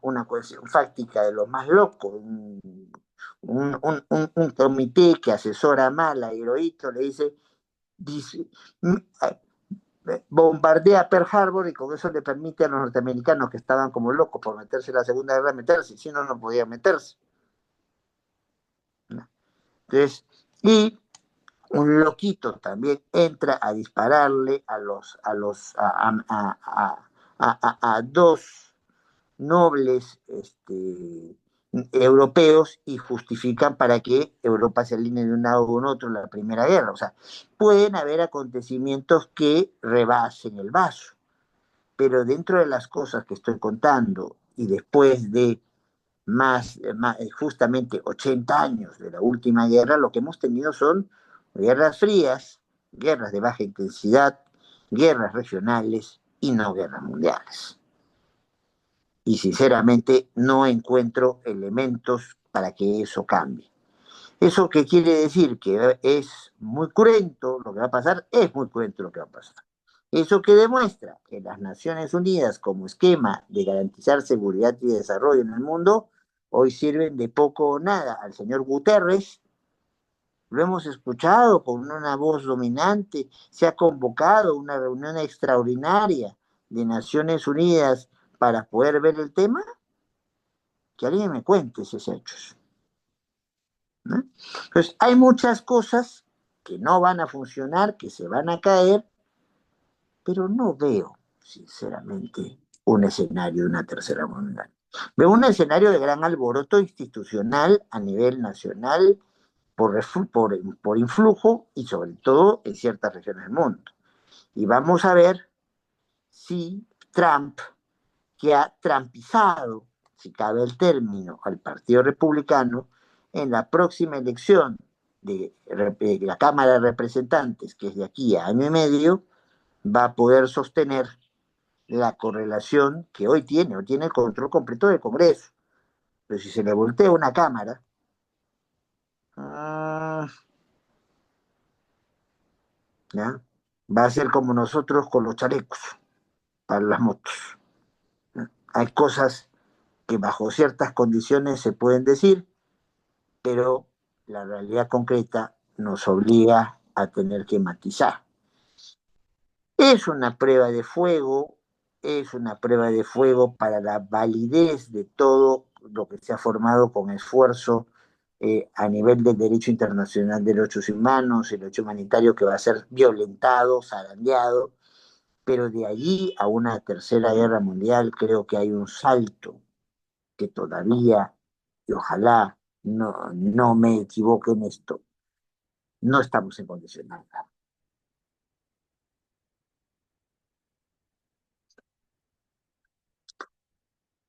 una cuestión fáctica de lo más loco. Un comité que asesora mal a Hirohito le dice bombardea Pearl Harbor y con eso le permite a los norteamericanos que estaban como locos por meterse en la Segunda Guerra meterse, si no, no podían meterse. ¿No? Entonces, y un loquito también entra a dispararle a dos nobles europeos y justifican para que Europa se alinee de un lado con otro en la Primera Guerra. O sea, pueden haber acontecimientos que rebasen el vaso, pero dentro de las cosas que estoy contando y después de justamente 80 años de la última guerra, lo que hemos tenido son guerras frías, guerras de baja intensidad, guerras regionales y no guerras mundiales. Y sinceramente no encuentro elementos para que eso cambie. ¿Eso qué quiere decir? Que es muy cruento lo que va a pasar, es muy cruento lo que va a pasar. Eso que demuestra que las Naciones Unidas como esquema de garantizar seguridad y desarrollo en el mundo hoy sirven de poco o nada. Al señor Guterres lo hemos escuchado con una voz dominante, se ha convocado una reunión extraordinaria de Naciones Unidas para poder ver el tema, que alguien me cuente esos hechos. ¿No? Entonces, hay muchas cosas que no van a funcionar, que se van a caer, pero no veo, sinceramente, un escenario de una tercera mundial. Veo un escenario de gran alboroto institucional a nivel nacional por influjo y sobre todo en ciertas regiones del mundo. Y vamos a ver si Trump, que ha trampizado, si cabe el término, al Partido Republicano, en la próxima elección de la Cámara de Representantes, que es de aquí a año y medio, va a poder sostener la correlación que hoy tiene el control completo del Congreso. Pero si se le voltea una Cámara, ah, ¿ya? Va a ser como nosotros con los chalecos para las motos. ¿Ya? Hay cosas que bajo ciertas condiciones se pueden decir, pero la realidad concreta nos obliga a tener que matizar. Es una prueba de fuego, es una prueba de fuego para la validez de todo lo que se ha formado con esfuerzo a nivel del derecho internacional de derechos humanos, el derecho humanitario que va a ser violentado, zarandeado, pero de allí a una tercera guerra mundial creo que hay un salto que todavía, y ojalá no me equivoque en esto, no estamos en condiciones.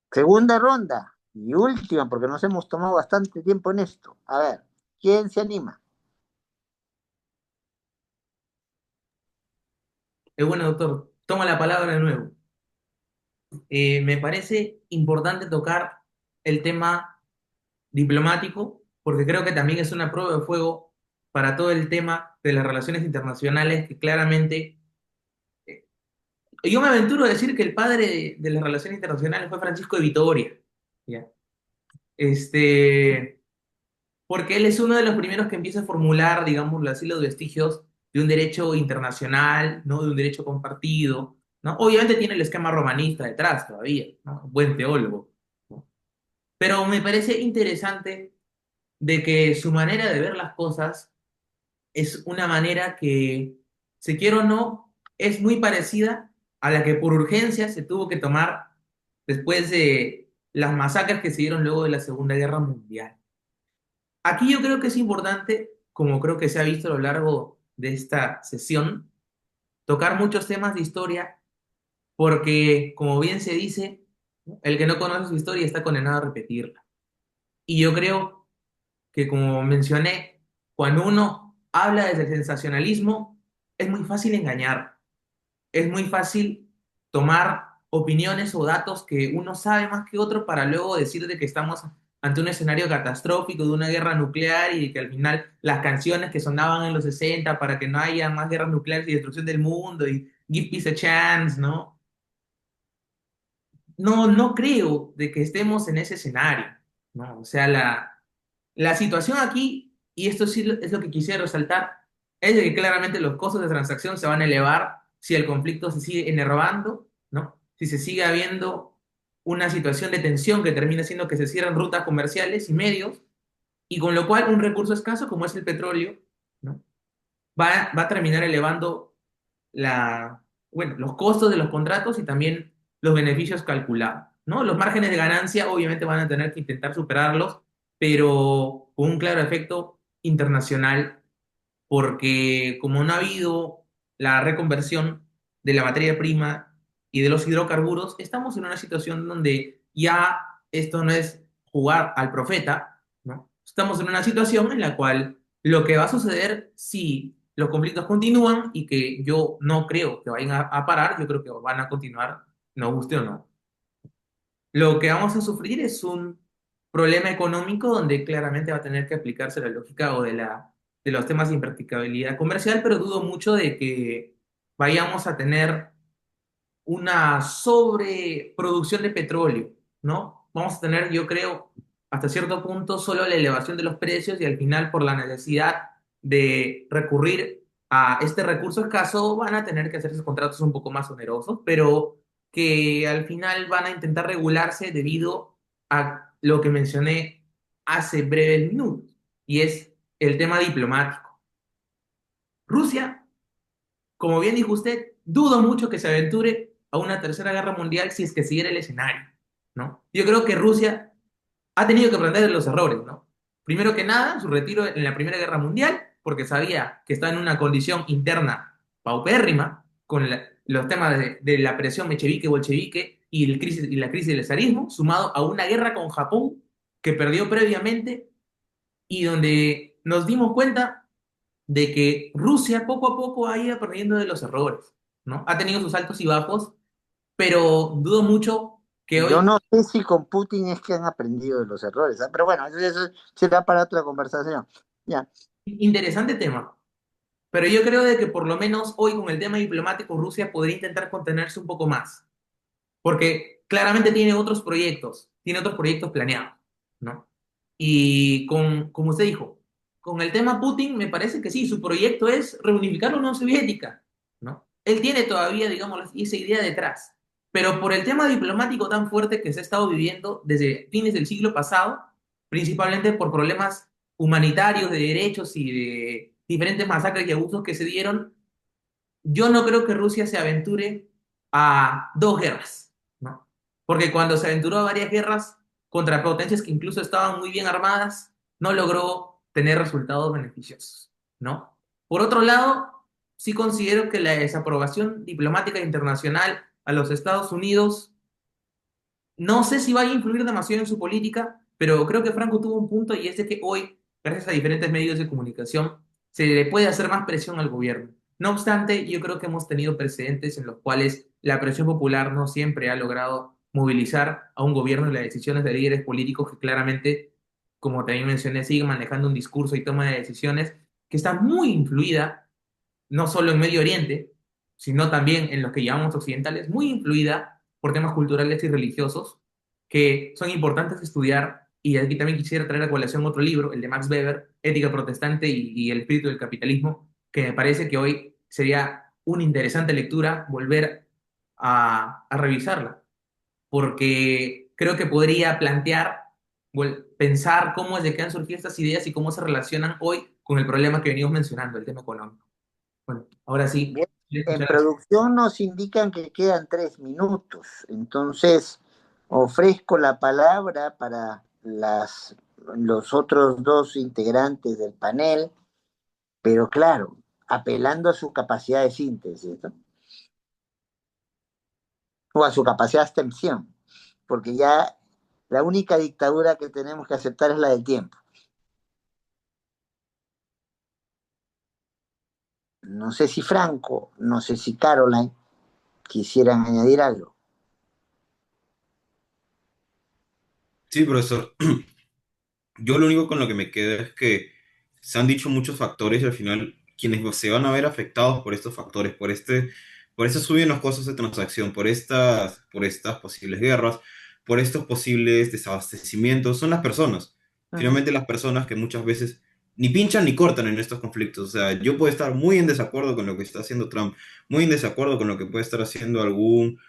Segunda ronda y última, porque nos hemos tomado bastante tiempo en esto. A ver, ¿quién se anima? Bueno, doctor, tomo la palabra de nuevo. Me parece importante tocar el tema diplomático, porque creo que también es una prueba de fuego para todo el tema de las relaciones internacionales, que claramente, yo me aventuro a decir que el padre de las relaciones internacionales fue Francisco de Vitoria, ¿ya? Este, porque él es uno de los primeros que empieza a formular, digamos así, los vestigios de un derecho internacional, ¿no? De un derecho compartido, ¿no? Obviamente tiene el esquema romanista detrás todavía, ¿no? Buen teólogo, ¿no? Pero me parece interesante de que su manera de ver las cosas es una manera que, se quiera o no, es muy parecida a la que por urgencia se tuvo que tomar después de las masacres que se dieron luego de la Segunda Guerra Mundial. Aquí yo creo que es importante, como creo que se ha visto a lo largo de esta sesión, tocar muchos temas de historia, porque, como bien se dice, el que no conoce su historia está condenado a repetirla. Y yo creo que, como mencioné, cuando uno habla desde el sensacionalismo, es muy fácil engañar, es muy fácil tomar opiniones o datos que uno sabe más que otro para luego decir de que estamos ante un escenario catastrófico de una guerra nuclear y de que al final las canciones que sonaban en los 60 para que no haya más guerras nucleares y destrucción del mundo y Give Peace a Chance, ¿no? No creo de que estemos en ese escenario, ¿no? O sea, la situación aquí, y esto sí es lo que quisiera resaltar, es de que claramente los costos de transacción se van a elevar si el conflicto se sigue enervando, ¿no? Si se sigue habiendo una situación de tensión que termina siendo que se cierran rutas comerciales y medios, y con lo cual un recurso escaso como es el petróleo, ¿no? Va a terminar elevando los costos de los contratos y también los beneficios calculados, ¿no? Los márgenes de ganancia obviamente van a tener que intentar superarlos, pero con un claro efecto internacional, porque como no ha habido la reconversión de la materia prima y de los hidrocarburos, estamos en una situación donde ya esto no es jugar al profeta, ¿no? Estamos en una situación en la cual lo que va a suceder si los conflictos continúan y que yo no creo que vayan a parar, yo creo que van a continuar, nos guste o no. Lo que vamos a sufrir es un problema económico donde claramente va a tener que aplicarse la lógica de los temas de impracticabilidad comercial, pero dudo mucho de que vayamos a tener una sobreproducción de petróleo, ¿no? Vamos a tener, yo creo, hasta cierto punto solo la elevación de los precios y al final por la necesidad de recurrir a este recurso escaso van a tener que hacer esos contratos un poco más onerosos, pero que al final van a intentar regularse debido a lo que mencioné hace breves minutos, y es el tema diplomático. Rusia, como bien dijo usted, dudo mucho que se aventure a una tercera guerra mundial si es que siguiera el escenario, ¿no? Yo creo que Rusia ha tenido que aprender de los errores, ¿no? Primero que nada, su retiro en la Primera Guerra Mundial, porque sabía que está en una condición interna paupérrima, con los temas de la presión mechevique-bolchevique y, y la crisis del zarismo, sumado a una guerra con Japón que perdió previamente y donde nos dimos cuenta de que Rusia poco a poco ha ido aprendiendo de los errores, ¿no? Ha tenido sus altos y bajos, pero dudo mucho que Yo hoy, no sé si con Putin es que han aprendido de los errores, ¿ah? Pero bueno, eso será para otra conversación. Ya, interesante tema, pero yo creo de que por lo menos hoy con el tema diplomático Rusia podría intentar contenerse un poco más, porque claramente tiene otros proyectos planeados, ¿no? Y como usted dijo, con el tema Putin me parece que sí, su proyecto es reunificar la Unión Soviética, ¿no? Él tiene todavía, digamos, esa idea detrás, pero por el tema diplomático tan fuerte que se ha estado viviendo desde fines del siglo pasado, principalmente por problemas humanitarios, de derechos y de diferentes masacres y abusos que se dieron, yo no creo que Rusia se aventure a dos guerras, ¿no? Porque cuando se aventuró a varias guerras contra potencias que incluso estaban muy bien armadas, no logró tener resultados beneficiosos, ¿no? Por otro lado, sí considero que la desaprobación diplomática internacional a los Estados Unidos no sé si vaya a influir demasiado en su política, pero creo que Franco tuvo un punto y es de que hoy, gracias a diferentes medios de comunicación, se le puede hacer más presión al gobierno. No obstante, yo creo que hemos tenido precedentes en los cuales la presión popular no siempre ha logrado movilizar a un gobierno y las decisiones de líderes políticos que claramente, como también mencioné, siguen manejando un discurso y toma de decisiones que está muy influida no solo en Medio Oriente, sino también en los que llamamos occidentales, muy influida por temas culturales y religiosos que son importantes de estudiar. Y aquí también quisiera traer a colación otro libro, el de Max Weber, Ética Protestante y el Espíritu del Capitalismo, que me parece que hoy sería una interesante lectura volver a revisarla, porque creo que podría plantear, pensar cómo es de que han surgido estas ideas y cómo se relacionan hoy con el problema que venimos mencionando, el tema económico. Bueno, ahora sí, bien. quiero En escuchar. producción nos indican que quedan 3 minutos, entonces ofrezco la palabra para los otros dos integrantes del panel, pero claro, apelando a su capacidad de síntesis, ¿no? O a su capacidad de abstención, porque ya la única dictadura que tenemos que aceptar es la del tiempo. No sé si Franco, no sé si Caroline quisieran añadir algo. Sí, profesor. Yo lo único con lo que me queda es que se han dicho muchos factores y al final quienes se van a ver afectados por estos factores, por estas subidas en los costos de transacción, por estas posibles guerras, por estos posibles desabastecimientos, son las personas. Ajá. Finalmente las personas que muchas veces ni pinchan ni cortan en estos conflictos. O sea, yo puedo estar muy en desacuerdo con lo que está haciendo Trump, muy en desacuerdo con lo que puede estar haciendo algún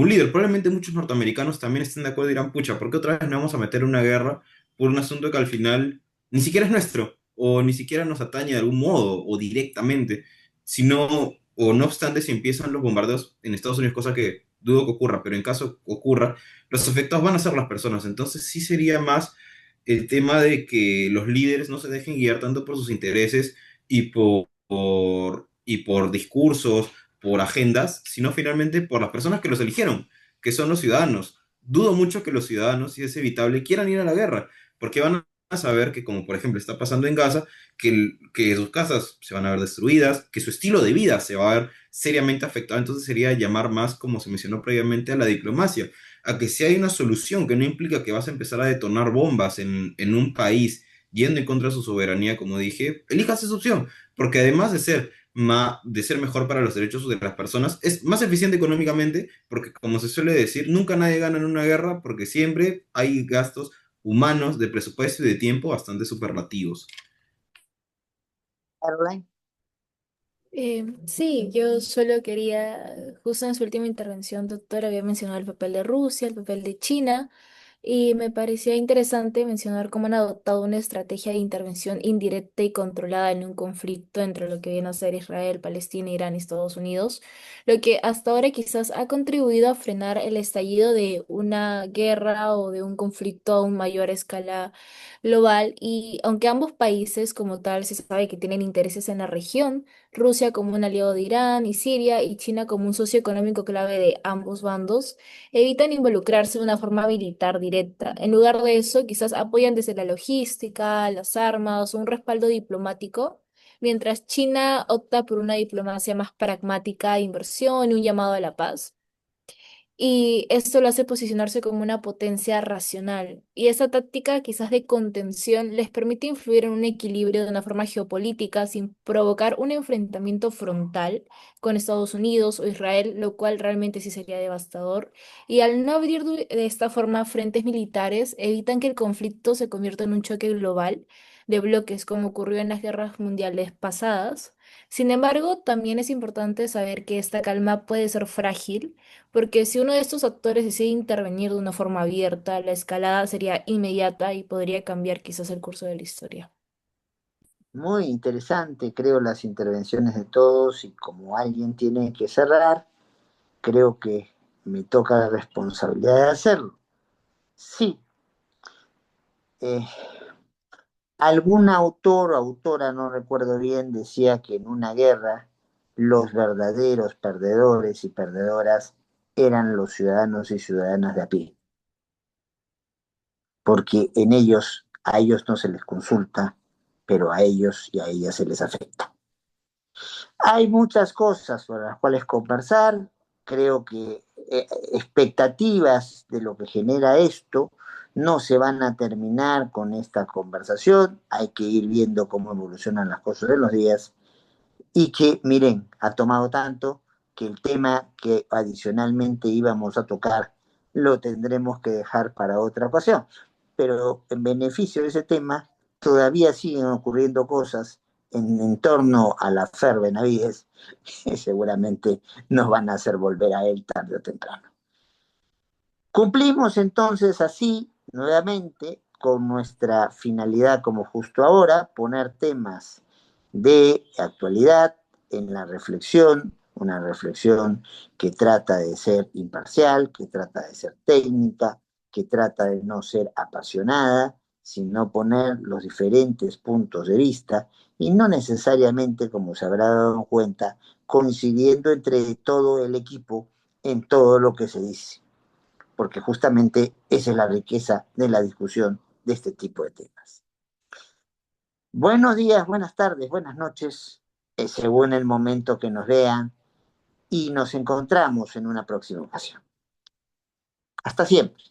líder. Probablemente muchos norteamericanos también estén de acuerdo y dirán, pucha, ¿por qué otra vez nos vamos a meter en una guerra por un asunto que al final ni siquiera es nuestro, o ni siquiera nos atañe de algún modo, o directamente, sino, o no obstante, si empiezan los bombardeos en Estados Unidos, cosa que dudo que ocurra, pero en caso ocurra, los afectados van a ser las personas. Entonces sí sería más el tema de que los líderes no se dejen guiar tanto por sus intereses y por discursos, por agendas, sino finalmente por las personas que los eligieron, que son los ciudadanos. Dudo mucho que los ciudadanos, si es evitable, quieran ir a la guerra, porque van a saber que, como por ejemplo está pasando en Gaza, que sus casas se van a ver destruidas, que su estilo de vida se va a ver seriamente afectado. Entonces sería llamar más, como se mencionó previamente, a la diplomacia, a que si hay una solución que no implica que vas a empezar a detonar bombas en un país yendo en contra de su soberanía, como dije, elijas esa opción, porque además de ser mejor para los derechos de las personas, es más eficiente económicamente, porque como se suele decir, nunca nadie gana en una guerra, porque siempre hay gastos humanos, de presupuesto y de tiempo bastante superlativos. Caroline. Sí, yo solo quería, justo en su última intervención, doctor, había mencionado el papel de Rusia, el papel de China, y me parecía interesante mencionar cómo han adoptado una estrategia de intervención indirecta y controlada en un conflicto entre lo que viene a ser Israel, Palestina, Irán y Estados Unidos, lo que hasta ahora quizás ha contribuido a frenar el estallido de una guerra o de un conflicto a una mayor escala global, y aunque ambos países como tal se sabe que tienen intereses en la región, Rusia como un aliado de Irán y Siria y China como un socio económico clave de ambos bandos, evitan involucrarse de una forma militar directa. En lugar de eso, quizás apoyan desde la logística, las armas o un respaldo diplomático, mientras China opta por una diplomacia más pragmática de inversión y un llamado a la paz. Y esto lo hace posicionarse como una potencia racional. Y esa táctica quizás de contención les permite influir en un equilibrio de una forma geopolítica sin provocar un enfrentamiento frontal con Estados Unidos o Israel, lo cual realmente sí sería devastador. Y al no abrir de esta forma frentes militares, evitan que el conflicto se convierta en un choque global de bloques como ocurrió en las guerras mundiales pasadas. Sin embargo, también es importante saber que esta calma puede ser frágil porque si uno de estos actores decide intervenir de una forma abierta, la escalada sería inmediata y podría cambiar quizás el curso de la historia. Muy interesante, creo, las intervenciones de todos y como alguien tiene que cerrar, creo que me toca la responsabilidad de hacerlo. Sí, eh, algún autor o autora, no recuerdo bien, decía que en una guerra los verdaderos perdedores y perdedoras eran los ciudadanos y ciudadanas de a pie, porque en ellos, a ellos no se les consulta, pero a ellos y a ellas se les afecta. Hay muchas cosas sobre las cuales conversar, creo que expectativas de lo que genera esto no se van a terminar con esta conversación, hay que ir viendo cómo evolucionan las cosas en los días y que, miren, ha tomado tanto que el tema que adicionalmente íbamos a tocar lo tendremos que dejar para otra ocasión. Pero en beneficio de ese tema, todavía siguen ocurriendo cosas en torno a la Fer Benavides que seguramente nos van a hacer volver a él tarde o temprano. Cumplimos entonces así, nuevamente, con nuestra finalidad como justo ahora, poner temas de actualidad en la reflexión, una reflexión que trata de ser imparcial, que trata de ser técnica, que trata de no ser apasionada, sino poner los diferentes puntos de vista y no necesariamente, como se habrá dado cuenta, coincidiendo entre todo el equipo en todo lo que se dice, porque justamente esa es la riqueza de la discusión de este tipo de temas. Buenos días, buenas tardes, buenas noches, según el momento que nos vean, y nos encontramos en una próxima ocasión. Hasta siempre.